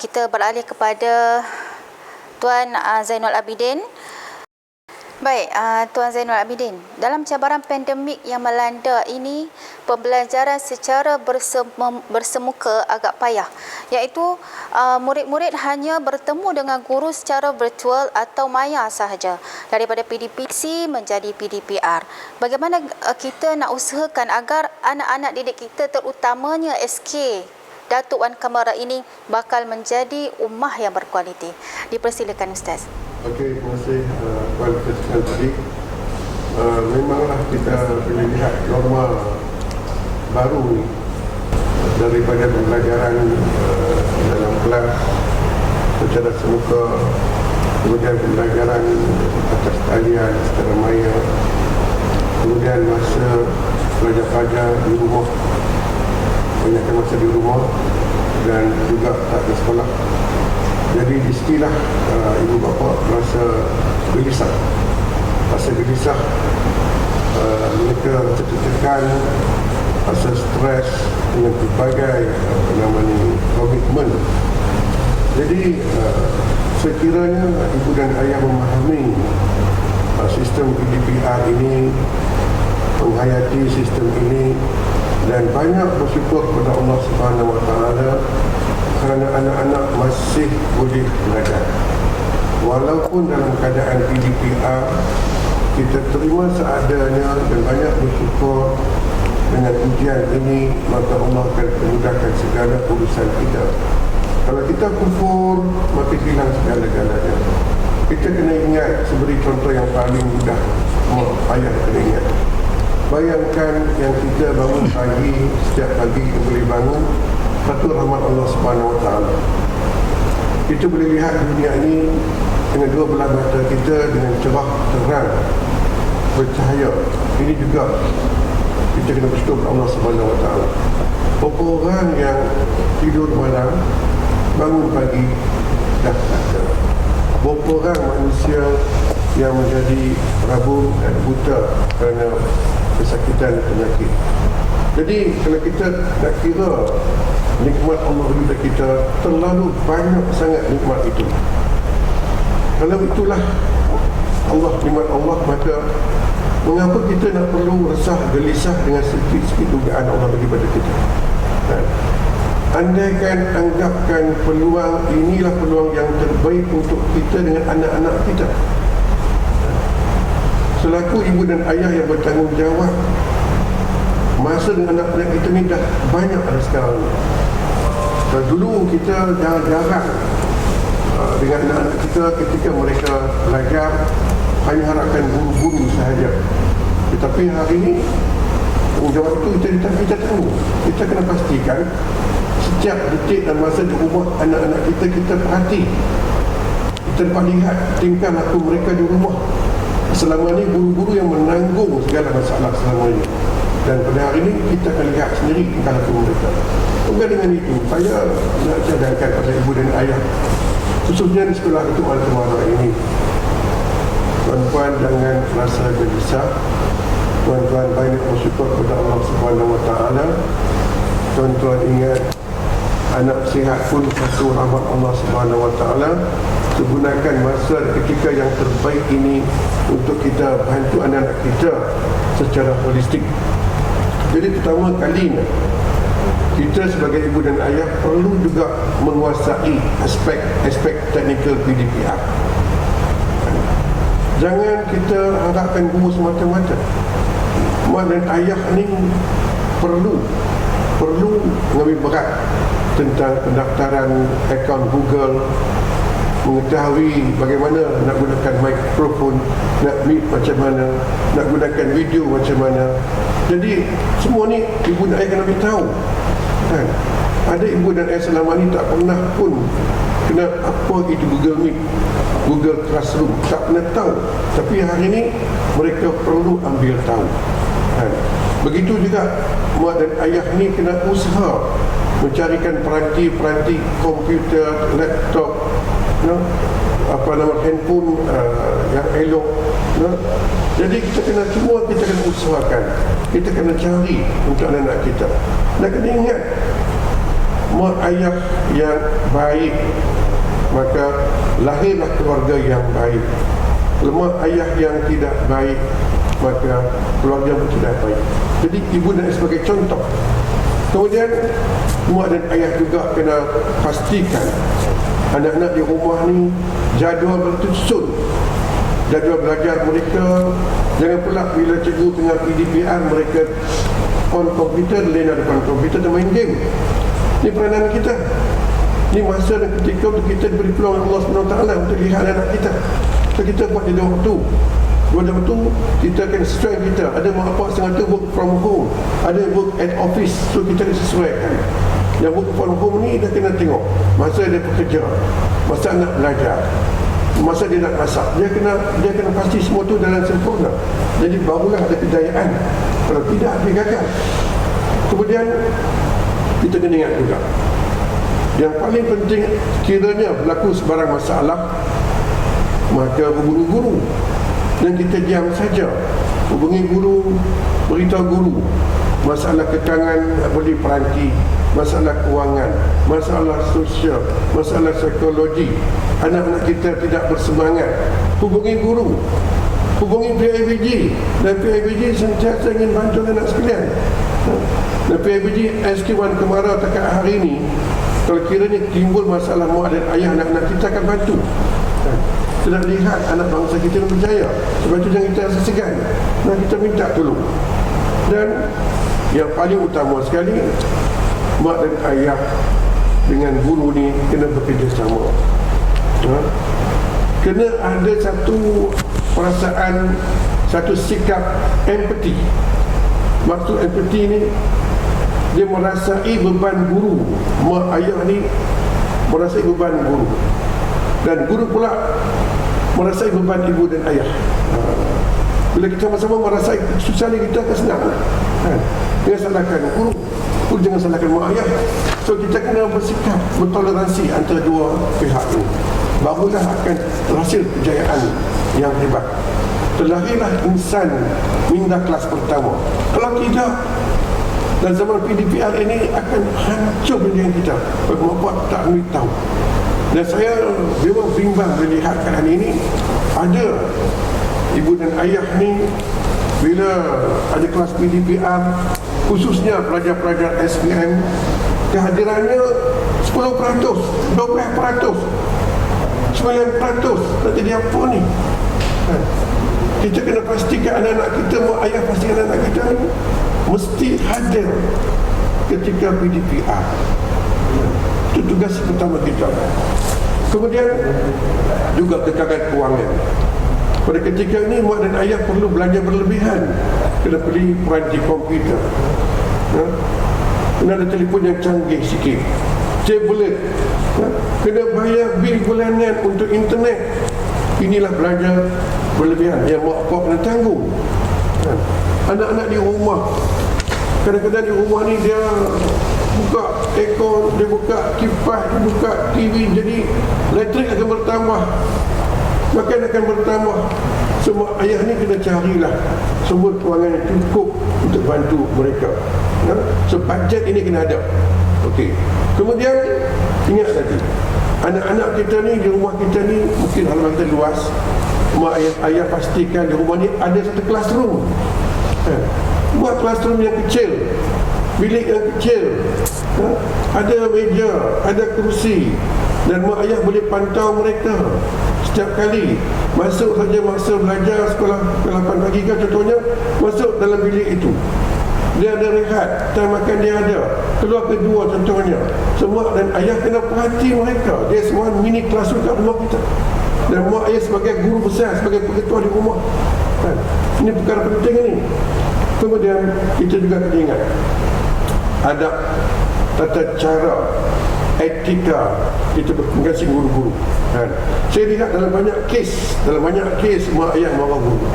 kita beralih kepada Tuan Zainul Abidin. Baik, Tuan Zainul Abidin, dalam cabaran pandemik yang melanda ini, pembelajaran secara bersemuka agak payah, iaitu murid-murid hanya bertemu dengan guru secara virtual atau maya sahaja, daripada PDPC menjadi PDPR. Bagaimana kita nak usahakan agar anak-anak didik kita, terutamanya SK Datuk Wan Kamara ini, bakal menjadi ummah yang berkualiti? Dipersilakan Ustaz. Okey, terima kasih kualitaskan tadi. Memanglah kita boleh lihat norma baru ni daripada pembelajaran dalam kelas secara semuka, kemudian pembelajaran atas talian secara maya, kemudian masa pelajar-pelajar di rumah, banyakkan masa di rumah dan juga tak ke sekolah. Jadi di sinilah ibu bapa rasa gelisah. Mereka rasa tertekan, rasa stres dengan berbagai komitmen. Jadi sekiranya ibu dan ayah memahami sistem PDPR ini, menghayati sistem ini, dan banyak bersyukur kepada Allah Subhanahu Wa Taala kerana anak-anak masih boleh belajar. Walaupun dalam keadaan PDPR, kita terima seadanya dan banyak bersyukur dengan ujian ini, maka Allah akan memudahkan segala urusan kita. Kalau kita kufur, maka hilang segala-galanya. Kita kena ingat, seberi contoh yang paling mudah, mak ayah kena ingat. Bayangkan yang kita bangun pagi, setiap pagi kita boleh bangun, satu rahmat Allah Subhanahu Wa Taala. Kita boleh lihat dunia ini dengan dua belah mata kita dengan cerah, terang, bercahaya. Ini juga kita kena bersyukur kepada Allah Subhanahu Wa Taala. Berapa orang yang tidur malam, bangun pagi dah tak ada. Berapa orang manusia yang menjadi rabun dan buta kerana kesakitan penyakit. Jadi kalau kita nak kira nikmat Allah kepada kita, terlalu banyak sangat nikmat itu. Kalau itulah Allah, nikmat Allah, maka mengapa kita nak perlu resah, gelisah dengan sikit-sikit dugaan Allah bagi pada kita? Andaikan anggapkan peluang inilah peluang yang terbaik untuk kita dengan anak-anak kita. Selaku ibu dan ayah yang bertanggungjawab, masa dengan anak-anak kita ni dah banyak dah sekarang. Dan dulu kita jarang dengan anak-anak kita ketika mereka belajar, hanya harapkan guru-guru sahaja. Tetapi hari ini tanggungjawab itu kita tahu. Kita kena pastikan setiap detik dan masa di rumah anak-anak kita perhati. Kita dapat lihat tingkah laku mereka di rumah. Selama ini guru-guru yang menanggung segala masalah selama ini. Dan pada hari ini kita akan lihat sendiri tingkah laku mereka. Bukan dengan itu, saya nak cadangkan pada ibu dan ayah, khususnya di sekolah itu Al-Kamara ini, tuan-tuan jangan rasa gelisah. Tuan-tuan banyak bersyukur kepada Allah Subhanahu Wa Taala. Tuan-tuan ingat, anak sihat pun satu rahmat Allah Subhanahu Wa Taala. Gunakan masa ketika yang terbaik ini untuk kita bantu anak-anak kita secara holistik. Jadi pertama kali kita sebagai ibu dan ayah perlu juga menguasai aspek teknikal PDPR. Jangan kita harapkan guru semata-mata. Mak dan ayah ni perlu mengambil berat tentang pendaftaran akaun Google, mengetahui bagaimana nak gunakan mikrofon, nak meet macam mana, nak gunakan video macam mana. Jadi semua ni ibu dan ayah kena beritahu, kan? Ada ibu dan ayah selama ni tak pernah pun kenal apa itu Google Meet, Google Classroom, tak pernah tahu. Tapi hari ini mereka perlu ambil tahu. Kan? Begitu juga mak dan ayah ni kena usaha mencarikan peranti-peranti komputer, laptop, handphone yang elok. Jadi kita kena usahakan, kita kena cari untuk anak-anak kita. Dan kena ingat, mak ayah yang baik, maka lahirlah keluarga yang baik. Kalau mak ayah yang tidak baik, maka keluarga pun tidak baik. Jadi ibu dan ayah sebagai contoh. Kemudian mak dan ayah juga kena pastikan anak-anak di rumah ni jadual bersusun, jadual belajar mereka. Jangan pula bila cikgu tengah PDPR mereka on komputer, lena depan komputer dan main game. Ini peranan kita. Ini masa dan ketika untuk kita diberi peluang Allah SWT untuk lihat anak kita. So, kita buat dia waktu. Waktu kita akan sesuai kita. Ada mak bapak sengaja work from home, ada work at office. So kita disesuaikan. Yang work from home ni dah kena tengok masa dia bekerja, masa nak belajar, masa dia nak masak. Dia kena pasti semua tu dalam sempurna. Jadi barulah ada kejayaan. Kalau tidak, dia gagal. Kemudian kita kena ingat juga, yang paling penting kiranya berlaku sebarang masalah, maka hubungi guru. Dan kita diam saja. Hubungi guru, beritahu guru masalah kekangan beli peranti, masalah kewangan, masalah sosial, masalah psikologi. Anak-anak kita tidak bersemangat, hubungi guru, hubungi PIBG. Dan PIBG sentiasa ingin bantu anak sekalian. Dan PIBG SK1 Kemarau dekat hari ini, kalau kiranya timbul masalah mak dan ayah anak-anak kita akan bantu. Kita nak lihat anak bangsa kita yang berjaya. Sebab itu jangan kita rasa segan, dan kita minta tolong. Dan yang paling utama sekali, mak dan ayah dengan guru ni kena bekerjasama. Kena ada satu perasaan, satu sikap empati. Maksud empati ni, dia merasai beban guru. Mak ayah ni merasai beban guru, dan guru pula merasai beban ibu dan ayah. Bila kita sama-sama merasai susah ni, kita akan senang. Jangan salahkan guru, pun jangan salahkan mak ayah. So kita kena bersikap bertoleransi antara dua pihak ini. Barulah akan berhasil kejayaan yang hebat. Terlahirlah insan minda kelas pertama. Kalau tidak, dan zaman PDPR ini akan hancur pendidikan kita. Bapak tak ambil tahu. Dan saya memang bimbang melihat keadaan ini. Ada ibu dan ayah ni, bila ada kelas PDPR, khususnya pelajar-pelajar SPM, kehadirannya 10%, 12%, 9%. Tak jadi apa ni? Kita kena pastikan anak-anak kita, mak ayah pastikan anak-anak kita ni mesti hadir ketika PDPR. Itu tugas pertama kita. Kemudian juga kekangan kewangan. Pada ketika ini mak dan ayah perlu belanja berlebihan. Kena beli peranti komputer, kena ada telefon yang canggih sikit, tablet, kena bayar bil bulanan untuk internet. Inilah belanja berlebihan yang mak bapak kena tanggung. Anak-anak di rumah, kadang-kadang di rumah ni dia buka aircon, dia buka kipas, dia buka TV, jadi elektrik akan bertambah, makan akan bertambah. Semua ayah ni kena carilah sumber kewangan yang cukup untuk bantu mereka. So bajet ini kena ada. Okey. Kemudian ingat lagi, anak-anak kita ni di rumah kita ni mungkin halaman kita luas. Mak ayah pastikan di rumah ni ada satu classroom. Buat classroom yang kecil, bilik yang kecil, ada meja, ada kerusi, dan mak ayah boleh pantau mereka setiap kali masuk saja masa belajar sekolah 8 pagi kan contohnya, masuk dalam bilik itu. Dia ada rehat, time makan dia ada, keluar kedua contohnya. Semua dan ayah kena perhati mereka. Dia semua mini classroom kat rumah kita. Dan mak ayah sebagai guru besar, sebagai ketua di rumah. Ini perkara penting ini. Kemudian kita juga kena ingat adab tata cara, etika kita berkomunikasi guru-guru. Kan? Saya lihat dalam banyak kes mak ayah marah guru.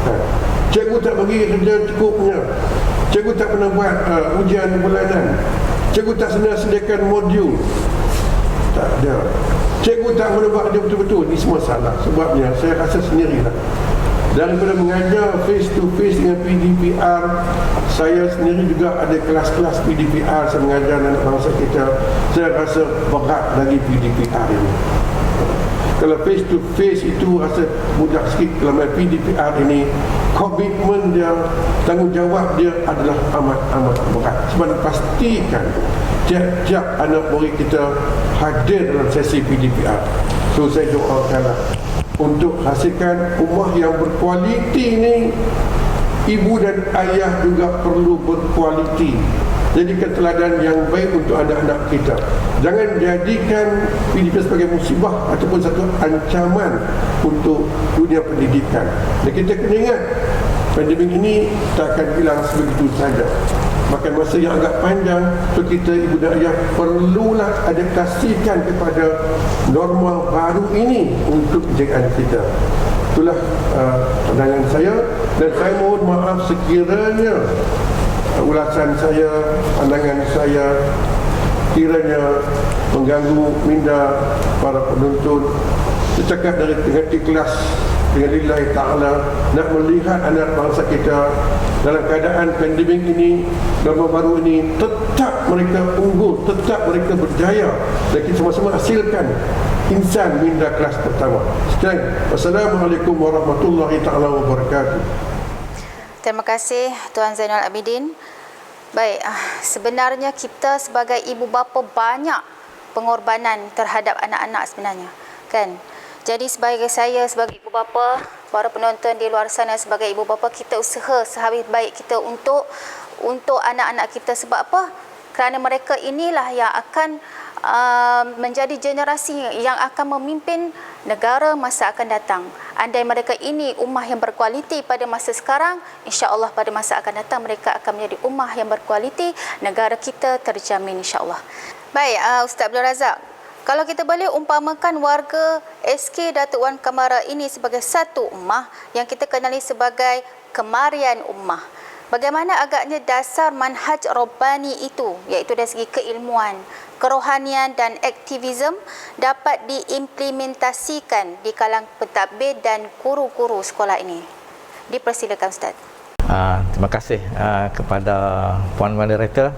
Kan? Cikgu tak bagi kerja cukupnya. Cikgu tak pernah buat ujian bulanan. Cikgu tak sediakan modul. Tak ada. Cikgu tak pernah buat dia betul-betul. Ini semua salah. Sebabnya saya rasa sendirilah. Daripada mengajar face to face dengan PDPR, saya sendiri juga ada kelas-kelas PDPR saya mengajar anak bangsa kita. Saya rasa berat lagi PDPR ini. Kalau face to face itu rasa mudah sikit. Kalau PDPR ini, komitmen dia, tanggungjawab dia adalah amat berat. Sebab pastikan tiap-tiap anak murid kita hadir dalam sesi PDPR. So saya doakanlah untuk hasilkan ummah yang berkualiti ni. Ibu dan ayah juga perlu berkualiti. Jadikan teladan yang baik untuk anak-anak kita. Jangan jadikan PDP sebagai musibah ataupun satu ancaman untuk dunia pendidikan. Dan kita kena ingat, pandemik ini tak akan hilang sebegitu saja. Makan masa yang agak panjang. So kita ibu dan ayah perlulah adaptasikan kepada norma baru ini untuk penjagaan kita. Itulah pandangan saya, dan saya mohon maaf sekiranya ulasan saya, pandangan saya kiranya mengganggu minda para penonton. Saya cakap dari dengan ikhlas, dengan lillahi ta'ala, nak melihat anak bangsa kita dalam keadaan pandemik ini, norma baru ini, tetap mereka unggul, tetap mereka berjaya, dan kita sama-sama hasilkan insan minda kelas pertama. Sekian. Wassalamualaikum warahmatullahi ta'ala wabarakatuh. Terima kasih Tuan Zainal Abidin. Baik, sebenarnya kita sebagai ibu bapa banyak pengorbanan terhadap anak-anak sebenarnya, kan? Jadi sebagai saya, sebagai ibu bapa, para penonton di luar sana sebagai ibu bapa, kita usaha sehabis baik kita untuk anak-anak kita. Sebab apa? Kerana mereka inilah yang akan menjadi generasi yang akan memimpin negara masa akan datang. Andai mereka ini ummah yang berkualiti pada masa sekarang, insya-Allah pada masa akan datang mereka akan menjadi ummah yang berkualiti, negara kita terjamin insya-Allah. Baik, Ustaz Abdul Razak, kalau kita boleh umpamakan warga SK Datuk Wan Kamara ini sebagai satu ummah yang kita kenali sebagai kemarian ummah, bagaimana agaknya dasar manhaj Rabbani itu, iaitu dari segi keilmuan, kerohanian dan aktivisme dapat diimplementasikan di kalangan pentadbir dan guru-guru sekolah ini? Dipersilakan Ustaz. Terima kasih kepada Puan Moderator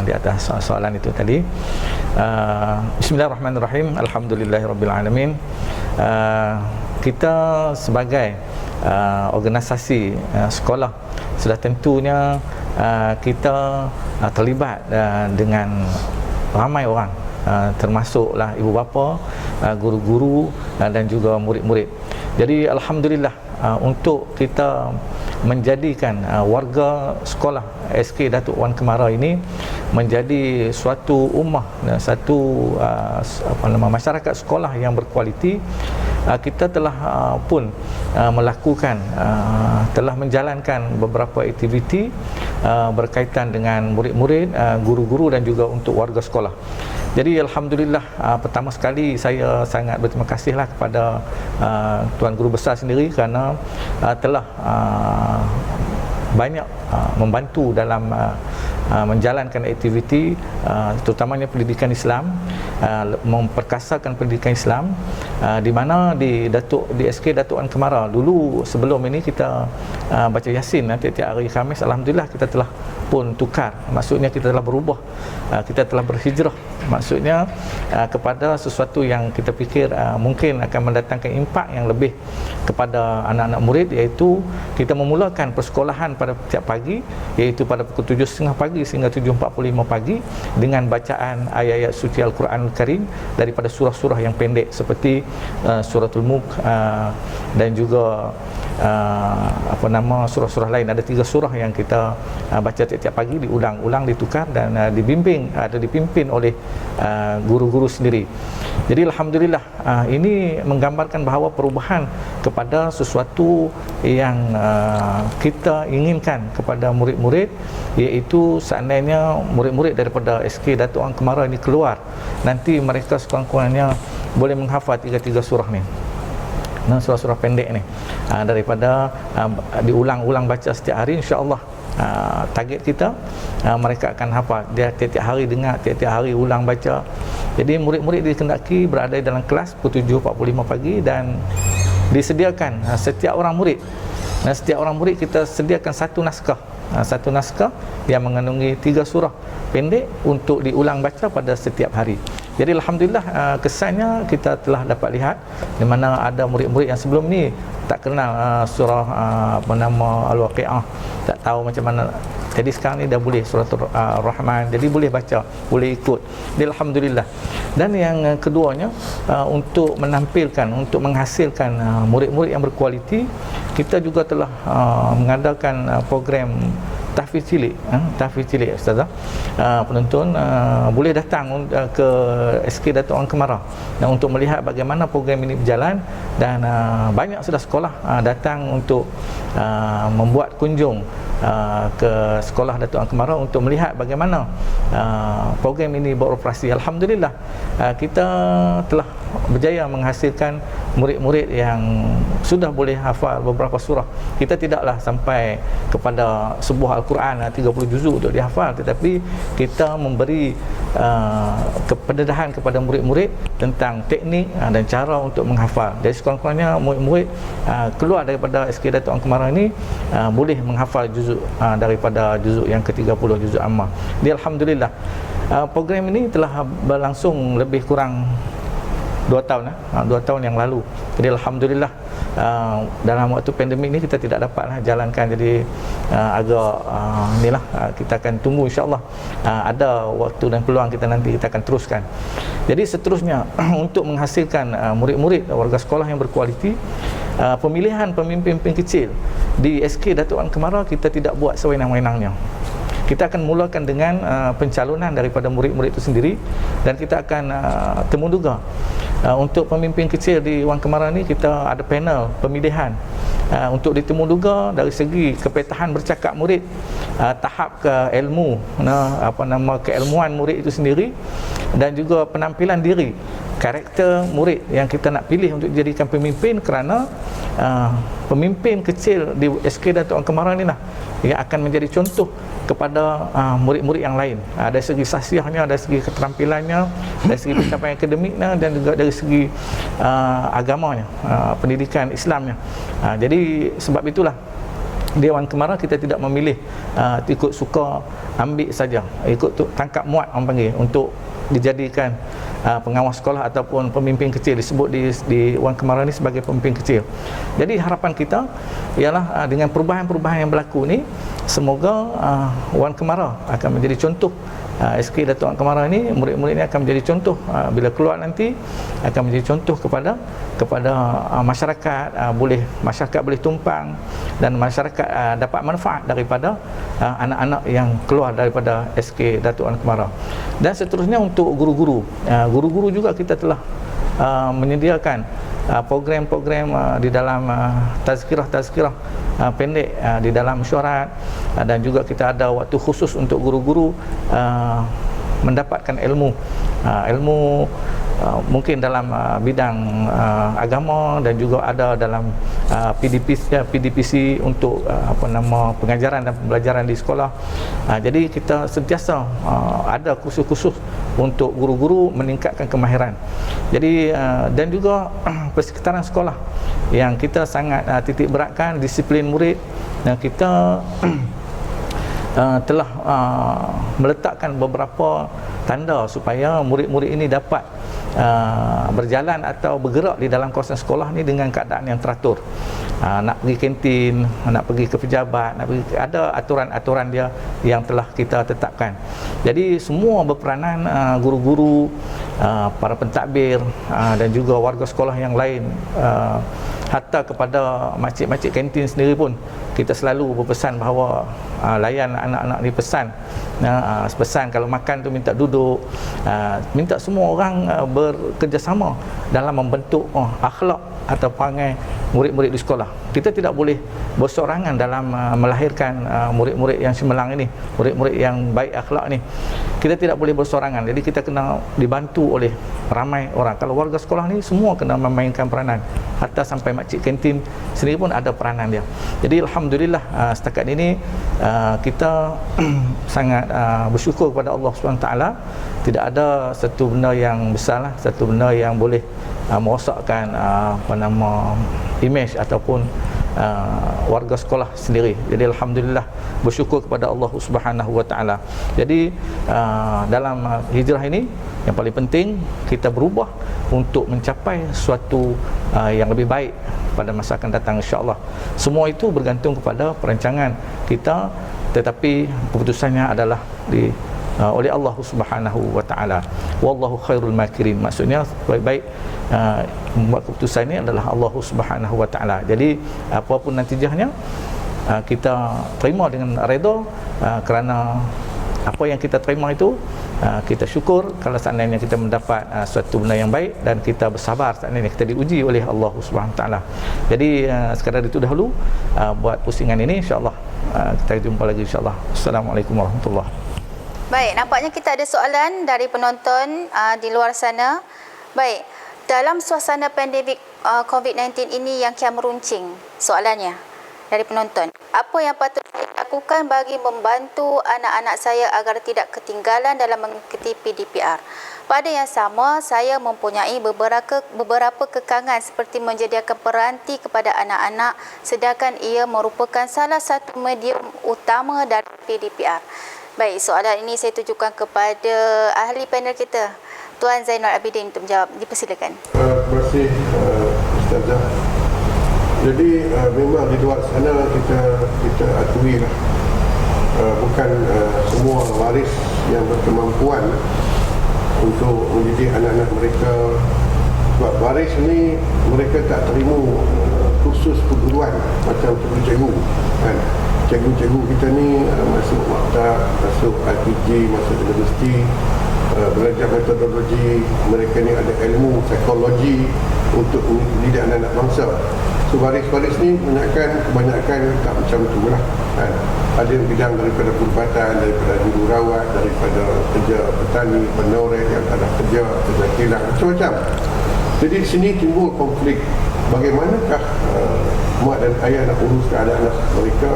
di atas soalan itu tadi. Bismillahirrahmanirrahim. Alhamdulillahirrabbilalamin. Kita sebagai organisasi sekolah sudah tentunya kita terlibat dengan ramai orang, termasuklah ibu bapa, guru-guru dan juga murid-murid. Jadi alhamdulillah untuk kita menjadikan warga sekolah SK Datuk Wan Kamara ini menjadi suatu ummah, satu masyarakat sekolah yang berkualiti, kita telah pun melakukan, telah menjalankan beberapa aktiviti berkaitan dengan murid-murid, guru-guru dan juga untuk warga sekolah. Jadi alhamdulillah, pertama sekali saya sangat berterima kasihlah kepada Tuan Guru Besar sendiri kerana telah banyak membantu dalam menjalankan aktiviti terutamanya pendidikan Islam, memperkasakan pendidikan Islam, di mana di SK Datuk Wan Kamara dulu sebelum ini kita baca Yasin tiap-tiap hari Khamis. Alhamdulillah kita telah pun tukar, maksudnya kita telah berubah, kita telah berhijrah, maksudnya kepada sesuatu yang kita fikir mungkin akan mendatangkan impak yang lebih kepada anak-anak murid, iaitu kita memulakan persekolahan pada setiap pagi, iaitu pada pukul 7.30 pagi sehingga 7.45 pagi dengan bacaan ayat-ayat suci Al-Quranul Karim daripada surah-surah yang pendek seperti suratul Mulk dan juga surah-surah lain. Ada 3 surah yang kita baca tiap-tiap pagi, diulang-ulang, ditukar dan dipimpin oleh guru-guru sendiri. Jadi alhamdulillah, ini menggambarkan bahawa perubahan kepada sesuatu yang kita inginkan kepada murid-murid, iaitu seandainya murid-murid daripada SK Datuk Ang Kemara ini keluar, nanti mereka sekurang-kurangnya boleh menghafal 3 surah ni. Nah, surah-surah pendek ni, daripada diulang-ulang baca setiap hari, insya-Allah target kita mereka akan hafal. Dia tiap-tiap hari dengar, tiap-tiap hari ulang baca. Jadi murid-murid dikendaki berada dalam kelas pukul 7.45 pagi dan disediakan setiap orang murid. Dan setiap orang murid kita sediakan satu naskah yang mengandungi 3 surah pendek untuk diulang baca pada setiap hari. Jadi alhamdulillah, kesannya kita telah dapat lihat di mana ada murid-murid yang sebelum ni tak kenal surah apa nama Al-Waqi'ah, tak tahu macam mana. Jadi sekarang ni dah boleh surah Ar-Rahman, jadi boleh baca, boleh ikut. Jadi alhamdulillah. Dan yang keduanya, untuk menampilkan, untuk menghasilkan murid-murid yang berkualiti, kita juga telah mengadakan program tahfiz cilik ustazah. Penonton boleh datang ke SK Datuk Ang Kemara dan untuk melihat bagaimana program ini berjalan, dan banyak sudah sekolah datang untuk membuat kunjung ke sekolah Datuk Ang Kemara untuk melihat bagaimana program ini beroperasi. Alhamdulillah, kita telah berjaya menghasilkan murid-murid yang sudah boleh hafal beberapa surah. Kita tidaklah sampai kepada sebuah Al-Quran 30 juzuk untuk dihafal, tetapi kita memberi kependedahan kepada murid-murid tentang teknik dan cara untuk menghafal. Jadi sekurang-kurangnya murid-murid keluar daripada SK Datuk Ang Kemara ini boleh menghafal juzuk daripada juzuk yang ke-30, juzuk Ammah. Jadi alhamdulillah, program ini telah berlangsung lebih kurang 2 tahun 2 tahun yang lalu. Jadi alhamdulillah, dalam waktu pandemik ni kita tidak dapatlah jalankan, jadi agak inilah, kita akan tunggu insya-Allah ada waktu dan peluang kita nanti kita akan teruskan. Jadi seterusnya untuk menghasilkan murid-murid warga sekolah yang berkualiti, pemilihan pemimpin-pemimpin kecil di SK Datuk Ang Kemara kita tidak buat sewenang-wenangnya. Kita akan mulakan dengan pencalonan daripada murid-murid itu sendiri, dan kita akan temuduga untuk pemimpin kecil di Wang Kemara ni kita ada panel pemilihan untuk ditemuduga dari segi kepetahan bercakap murid, tahap ke ilmu, keilmuan murid itu sendiri, dan juga penampilan diri, karakter murid yang kita nak pilih untuk dijadikan pemimpin, kerana pemimpin kecil di SK Datuk Ang Kemara ni lah yang akan menjadi contoh kepada murid-murid yang lain, dari segi sahsiahnya, dari segi keterampilannya, dari segi pencapaian akademiknya, dan juga dari segi agamanya, pendidikan Islamnya. Jadi sebab itulah Dewan Kemara kita tidak memilih ikut suka ambil saja, ikut tangkap muat orang panggil, untuk dijadikan pengawas sekolah ataupun pemimpin kecil, disebut di Wan Kemara ni sebagai pemimpin kecil. Jadi harapan kita ialah dengan perubahan-perubahan yang berlaku ni, semoga Wan Kemara akan menjadi contoh. SK Datuk Ang Kemara ni, murid-murid ni akan menjadi contoh, bila keluar nanti akan menjadi contoh kepada masyarakat, masyarakat boleh tumpang, dan masyarakat dapat manfaat daripada anak-anak yang keluar daripada SK Datuk Ang Kemara. Dan seterusnya untuk guru-guru, guru-guru juga kita telah menyediakan program-program di dalam tazkirah pendek di dalam mesyuarat, dan juga kita ada waktu khusus untuk guru-guru mendapatkan ilmu mungkin dalam bidang agama, dan juga ada dalam PDPC untuk pengajaran dan pembelajaran di sekolah. Jadi kita sentiasa ada kursus-kursus untuk guru-guru meningkatkan kemahiran. Jadi dan juga persekitaran sekolah yang kita sangat titik beratkan disiplin murid, dan kita telah meletakkan beberapa tanda supaya murid-murid ini dapat berjalan atau bergerak di dalam kawasan sekolah ni dengan keadaan yang teratur. Nak pergi kantin, nak pergi ke pejabat, ada aturan-aturan dia yang telah kita tetapkan. Jadi semua berperanan, guru-guru, para pentadbir, dan juga warga sekolah yang lain, hatta kepada makcik-makcik kantin sendiri pun kita selalu berpesan bahawa layan anak-anak ni pesan kalau makan tu minta duduk, minta semua orang bekerjasama dalam membentuk akhlak atau perangai murid-murid di sekolah. Kita tidak boleh bersorangan dalam melahirkan murid-murid yang cemerlang ini, murid-murid yang baik akhlak ni. Kita tidak boleh bersorangan. Jadi kita kena dibantu oleh ramai orang. Kalau warga sekolah ni semua kena memainkan peranan. Hatta sampai makcik kantin sendiri pun ada peranan dia. Jadi alhamdulillah setakat ini kita sangat bersyukur kepada Allah SWT. Tidak ada satu benda yang besar lah, satu benda yang boleh merosakkan imej ataupun warga sekolah sendiri. Jadi alhamdulillah bersyukur kepada Allah Subhanahu wa taala. Jadi dalam hijrah ini yang paling penting kita berubah untuk mencapai suatu yang lebih baik pada masa akan datang insya-Allah. Semua itu bergantung kepada perancangan kita, tetapi keputusannya adalah oleh Allah Subhanahu wa taala. Wallahu khairul makirin. Maksudnya baik-baik membuat keputusan ini adalah Allah Subhanahu wa taala. Jadi apapun natijahnya kita terima dengan redha, kerana apa yang kita terima itu kita syukur kalau seandainya kita mendapat suatu benda yang baik, dan kita bersabar seandainya kita diuji oleh Allah Subhanahu wa taala. Jadi sekadar itu dahulu buat pusingan ini, insya-Allah kita jumpa lagi insya-Allah. Assalamualaikum warahmatullahi wabarakatuh. Baik, nampaknya kita ada soalan dari penonton di luar sana. Baik, dalam suasana pandemik COVID-19 ini yang kian meruncing, soalannya dari penonton, apa yang patut saya lakukan bagi membantu anak-anak saya agar tidak ketinggalan dalam mengikuti PDPR? Pada yang sama, saya mempunyai beberapa kekangan seperti menyediakan peranti kepada anak-anak, sedangkan ia merupakan salah satu medium utama dari PDPR. Baik, soalan ini saya tujukan kepada ahli panel kita, Tuan Zainal Abidin, untuk menjawab. Dipersilakan. Terima kasih Ustazah. Jadi memang di luar sana kita akui lah, bukan semua waris yang berkemampuan untuk mendidik anak-anak mereka. Sebab waris ni mereka tak terima kursus perguruan macam cikgu-cikgu kan. Cikgu-cikgu kita ni masuk maktab, masuk RPG, masuk universiti, belajar metodologi. Mereka ni ada ilmu psikologi untuk mendidik anak-anak bangsa. So waris-waris ni kebanyakan tak macam tu lah kan. Ada yang bidang daripada perubatan, daripada jururawat, daripada kerja petani, penoreh yang tak ada kerja kilang, macam-macam. Jadi di sini timbul konflik. Bagaimanakah mak dan ayah nak uruskan anak-anak mereka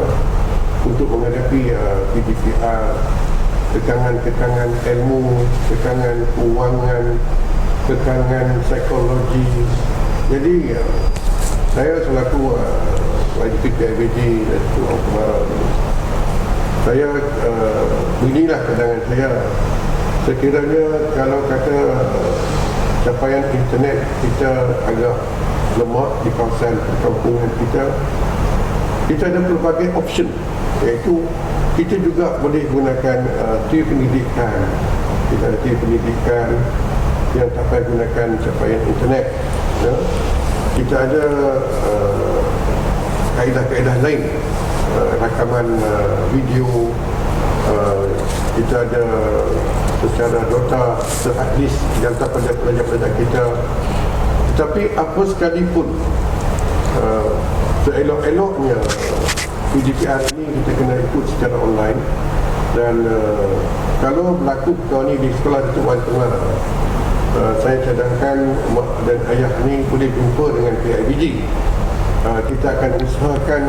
untuk menghadapi PDPR, kekangan-kekangan ilmu, kekangan keuangan, kekangan psikologi. Jadi saya selaku YGP PIBG dan Tuan Kemarau, saya beginilah cadangan saya. Sekiranya kalau kata capaian internet kita agak lemah di kawasan perkampungan kita ada pelbagai option, iaitu kita juga boleh gunakan TV pendidikan. Kita ada TV pendidikan yang tak payah gunakan capaian internet ya. Kita ada kaedah-kaedah lain, rakaman video, kita ada secara data terhadis dihantar pada pelajar-pelajar kita. Tetapi apa sekalipun seelok-eloknya PDPR ini kita kena ikut secara online. Dan kalau berlaku perkara ni di sekolah Datuk Wan Tengah, saya cadangkan mak dan ayah ni boleh jumpa dengan PIBG. Kita akan usahakan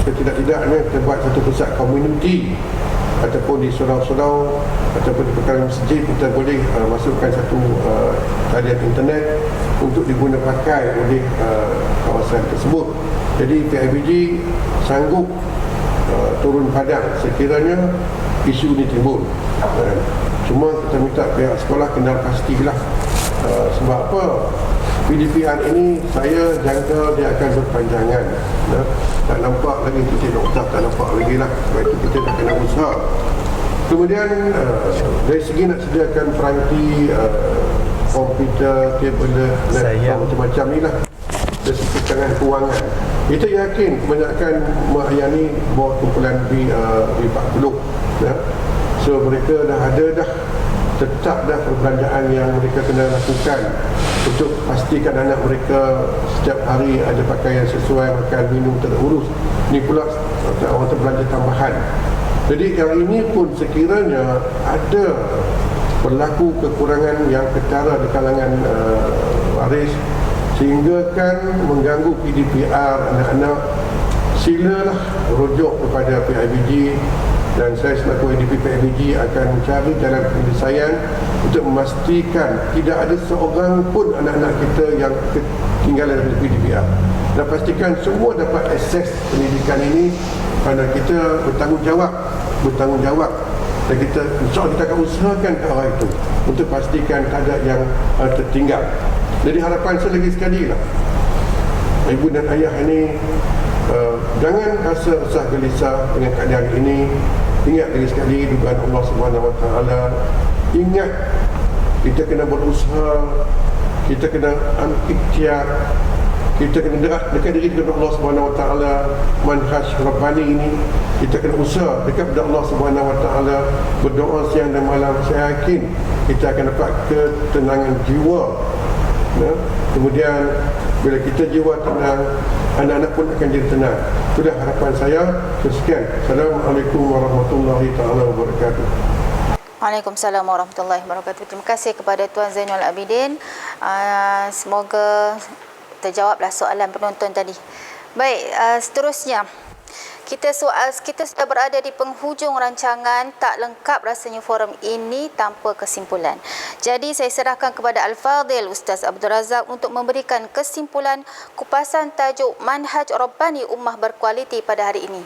setidak-tidaknya kita buat satu pusat komuniti, ataupun di surau-surau ataupun di perkaran masjid kita boleh masukkan satu talian internet untuk diguna pakai oleh kawasan tersebut. Jadi PIBG sanggup turun padang sekiranya isu ini timbul. Cuma kita minta pihak sekolah kenal pastilah. Sebab apa? PDPR ini saya jangka dia akan berpanjangan. Tak nampak lagi titik nokta, tak nampak lagi lah. Sebab itu kita dah kena usaha. Kemudian dari segi nak sediakan peranti, komputer, tablet, laptop, macam-macam ni lah. Dari segi rancangan kewangan. Kita yakin kebanyakan melayani bawah kumpulan B40, ya. So mereka dah ada tetap perbelanjaan yang mereka kena lakukan untuk pastikan anak mereka setiap hari ada pakaian sesuai, makan minum terurus. Ini pula orang terbelanja tambahan. Jadi yang ini pun sekiranya ada berlaku kekurangan yang ketara di kalangan waris sehingga kan mengganggu PDPR anak-anak, silalah rujuk kepada PIBG, dan saya selaku ADP PIBG akan mencari jalan penyelesaian untuk memastikan tidak ada seorang pun anak-anak kita yang ketinggalan dari PDPR, dan pastikan semua dapat akses pendidikan ini, kerana kita bertanggungjawab dan kita insya-Allah kita akan usahakan ke arah itu untuk pastikan tak ada yang tertinggal. Jadi harapan saya lagi sekali lah, ibu dan ayah ini jangan rasa resah gelisah dengan keadaan ini. Ingat lagi sekali dugaan Allah Subhanahu Wa Taala. Ingat kita kena berusaha, kita kena ikhtiar, kita kena dekat diri kepada Allah Subhanahu Wa Taala. Manhaj Rabbani ini kita kena usaha dekat kepada Allah Subhanahu Wa Taala, berdoa siang dan malam. Saya yakin kita akan dapat ketenangan jiwa. Nah, kemudian bila kita jiwa tenang, anak-anak pun akan jadi tenang. Itulah harapan saya. Sekian. Assalamualaikum warahmatullahi taala wabarakatuh. Waalaikumsalam warahmatullahi wabarakatuh. Terima kasih kepada Tuan Zainul Abidin. Semoga terjawablah soalan penonton tadi. Baik, seterusnya kita sudah berada di penghujung rancangan. Tak lengkap rasanya forum ini tanpa kesimpulan. Jadi saya serahkan kepada Al-Fadhil Ustaz Abdul Razak untuk memberikan kesimpulan kupasan tajuk Manhaj Rabbani Ummah Berkualiti pada hari ini.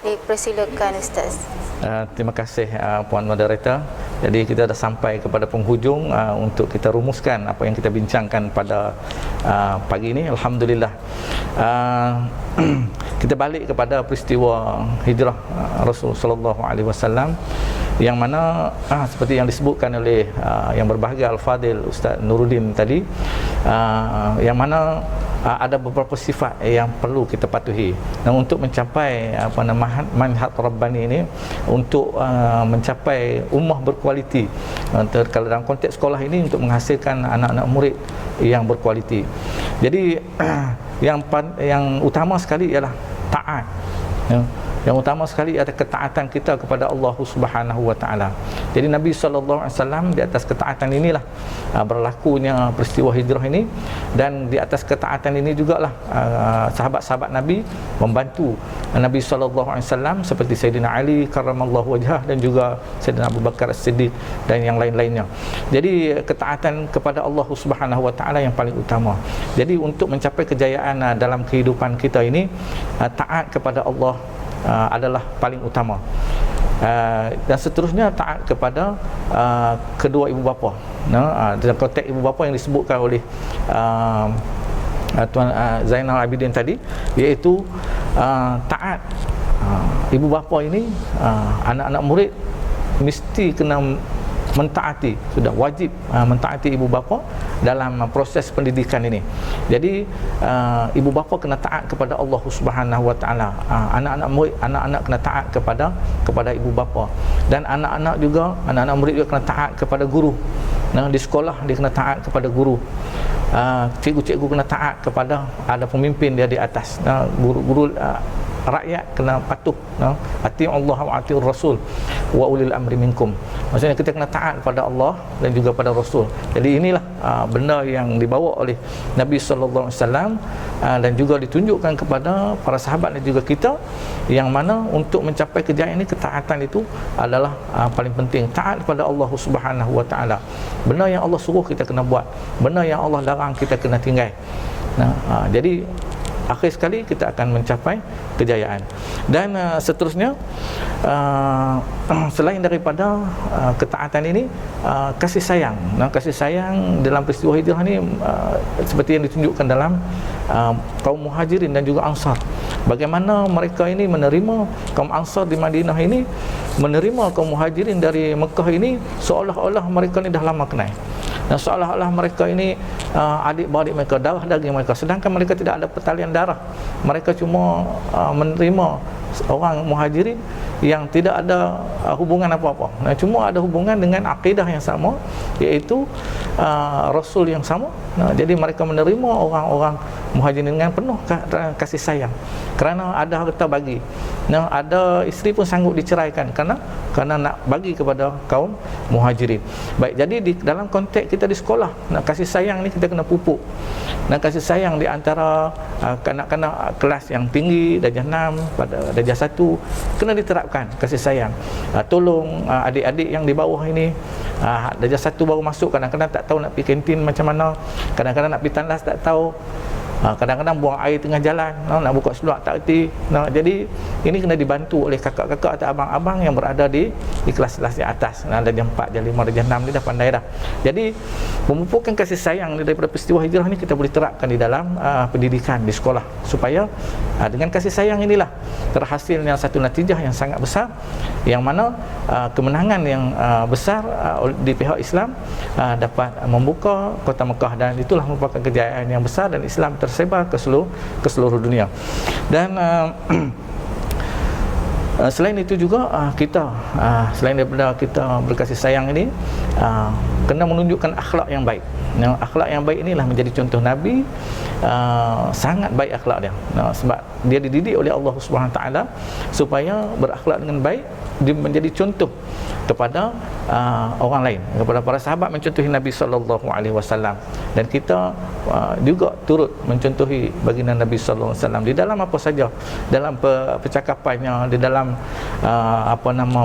Dipersilakan Ustaz. Terima kasih Puan Moderator. Jadi kita dah sampai kepada penghujung untuk kita rumuskan apa yang kita bincangkan pada pagi ini. Alhamdulillah. Kita balik kepada peristiwa hijrah Rasulullah sallallahu alaihi wasallam, yang mana seperti yang disebutkan oleh yang berbahagia Al-Fadhil Ustaz Nuruddin tadi, yang mana ada beberapa sifat yang perlu kita patuhi. Dan untuk mencapai manhaj Rabbani ini, untuk mencapai ummah berkualiti, kalau dalam konteks sekolah ini untuk menghasilkan anak-anak murid yang berkualiti. Jadi yang utama sekali ialah taat. Yang utama sekali adalah ketaatan kita kepada Allah Subhanahu Wa Taala. Jadi Nabi sallallahu alaihi wasallam di atas ketaatan inilah berlakunya peristiwa hijrah ini, dan di atas ketaatan ini jugalah sahabat-sahabat Nabi membantu Nabi sallallahu alaihi wasallam seperti Sayyidina Ali karramallahu wajhah dan juga Sayyidina Abu Bakar As-Siddiq dan yang lain-lainnya. Jadi ketaatan kepada Allah Subhanahu Wa Taala yang paling utama. Jadi untuk mencapai kejayaan dalam kehidupan kita ini, taat kepada Allah adalah paling utama. Dan seterusnya taat kepada kedua ibu bapa. Dalam konteks ibu bapa yang disebutkan oleh Tuan Zainal Abidin tadi, iaitu taat ibu bapa ini, anak-anak murid mesti kena mentaati, sudah wajib mentaati ibu bapa dalam proses pendidikan ini. Jadi ibu bapa kena taat kepada Allah Subhanahu Wa Taala. Anak-anak murid, anak-anak kena taat kepada ibu bapa, dan anak-anak murid juga kena taat kepada guru. Di sekolah dia kena taat kepada guru. Cikgu-cikgu kena taat kepada ada pemimpin dia di atas. Guru-guru rakyat kena patuh, ati'u Allah wa ati'ur Rasul wa ulil amri minkum. Maksudnya kita kena taat kepada Allah dan juga pada Rasul. Jadi inilah benda yang dibawa oleh Nabi sallallahu alaihi wasallam dan juga ditunjukkan kepada para sahabat dan juga kita, yang mana untuk mencapai kejayaan ini, ketaatan itu adalah paling penting. Taat kepada Allah Subhanahu Wa Taala. Benda yang Allah suruh kita kena buat, benda yang Allah larang kita kena tinggal. Jadi akhir sekali kita akan mencapai kejayaan. Dan seterusnya, selain daripada ketaatan ini, kasih sayang. Kasih sayang dalam peristiwa hijrah ini seperti yang ditunjukkan dalam kaum Muhajirin dan juga Ansar. Bagaimana mereka ini menerima kaum Ansar di Madinah ini, menerima kaum Muhajirin dari Mekah ini seolah-olah mereka ini dah lama kenal. Dan seolah-olah mereka ini adik-beradik mereka, darah daging mereka, sedangkan mereka tidak ada pertalian darah. Mereka cuma menerima orang muhajirin yang tidak ada hubungan apa-apa. Nah, cuma ada hubungan dengan akidah yang sama, iaitu Rasul yang sama. Nah, jadi mereka menerima orang-orang muhajirin dengan penuh kasih sayang, kerana ada harta bagi. Nah, ada isteri pun sanggup diceraikan kerana nak bagi kepada kaum muhajirin. Baik, jadi di dalam konteks kita di sekolah, nak kasih sayang ni kita kena pupuk. Nak kasih sayang di antara kanak-kanak kelas yang tinggi, darjah 6 pada darjah 1, kena diterapkan kasih sayang. Tolong adik-adik yang di bawah ini, darjah 1 baru masuk, kadang-kadang tak tahu nak pergi kantin macam mana, kadang-kadang nak pergi tandas tak tahu, kadang-kadang buang air tengah jalan, nak buka seluar tak erti. Jadi ini kena dibantu oleh kakak-kakak atau abang-abang yang berada di kelas-kelas di atas, darjah 4, darjah 5, darjah 6 ni dah pandai dah. Jadi memupukkan kasih sayang daripada peristiwa hijrah ni kita boleh terapkan di dalam pendidikan di sekolah, supaya dengan kasih sayang inilah terhasilnya satu natijah yang sangat besar, yang mana kemenangan yang besar di pihak Islam dapat membuka kota Mekah, dan itulah merupakan kejayaan yang besar, dan Islam tersebar ke seluruh dunia. Dan selain itu juga kita selain daripada kita berkasih sayang ini, kena menunjukkan akhlak yang baik. Akhlak yang baik inilah menjadi contoh Nabi. Sangat baik akhlak dia, sebab dia dididik oleh Allah Subhanahu Taala supaya berakhlak dengan baik, dia menjadi contoh kepada orang lain, kepada para sahabat mencontohi Nabi sallallahu alaihi wasallam, dan kita juga turut mencontohi baginda Nabi sallallahu alaihi wasallam di dalam apa saja, dalam percakapannya, di dalam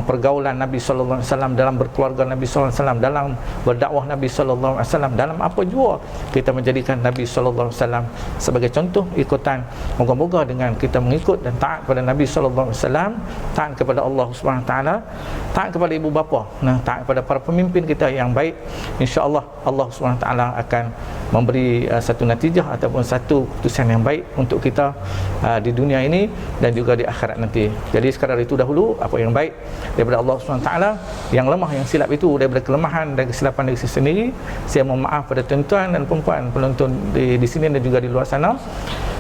pergaulan Nabi sallallahu alaihi wasallam, dalam berkeluarga Nabi sallallahu alaihi wasallam, dalam berdakwah Nabi sallallahu alaihi wasallam, dalam apa jua kita menjadikan Nabi sallallahu alaihi wasallam sebagai contoh ikutan. Moga-moga dengan kita mengikut dan taat kepada Nabi sallallahu alaihi wasallam, taat kepada Allah Subhanahu taala, taat kepada ibu bapa, taat kepada para pemimpin kita yang baik, insya-Allah Allah Subhanahu taala akan memberi satu natijah ataupun satu keputusan yang baik untuk kita di dunia ini dan juga di akhirat nanti. Jadi sekadar itu dahulu apa yang baik daripada Allah Subhanahu taala, yang lemah yang silap itu daripada kelemahan dan kesilapan dari saya sendiri. Saya mohon maaf pada tuan-tuan dan puan-puan penonton di sini dan juga di luar sana,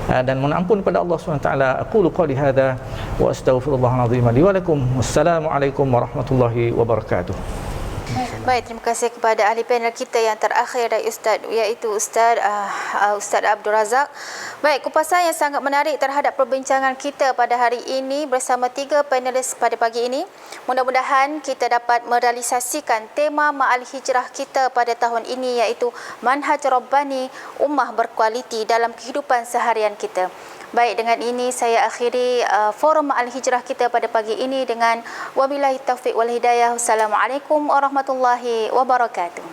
dan mohon ampun kepada Allah SWT. Aqulu qali hadza wa astaghfirullahal azim li wa lakum. Wassalamualaikum warahmatullahi wabarakatuh. Baik, terima kasih kepada ahli panel kita yang terakhir dari Ustaz, iaitu Ustaz Abdul Razak. Baik, kupasan yang sangat menarik terhadap perbincangan kita pada hari ini bersama 3 panelis pada pagi ini. Mudah-mudahan kita dapat merealisasikan tema Ma'al Hijrah kita pada tahun ini, iaitu Manhaj Rabbani, Ummah Berkualiti dalam kehidupan seharian kita. Baik, dengan ini saya akhiri forum Ma'al Hijrah kita pada pagi ini dengan wabillahi taufiq wal hidayah. Wassalamualaikum warahmatullahi wabarakatuh.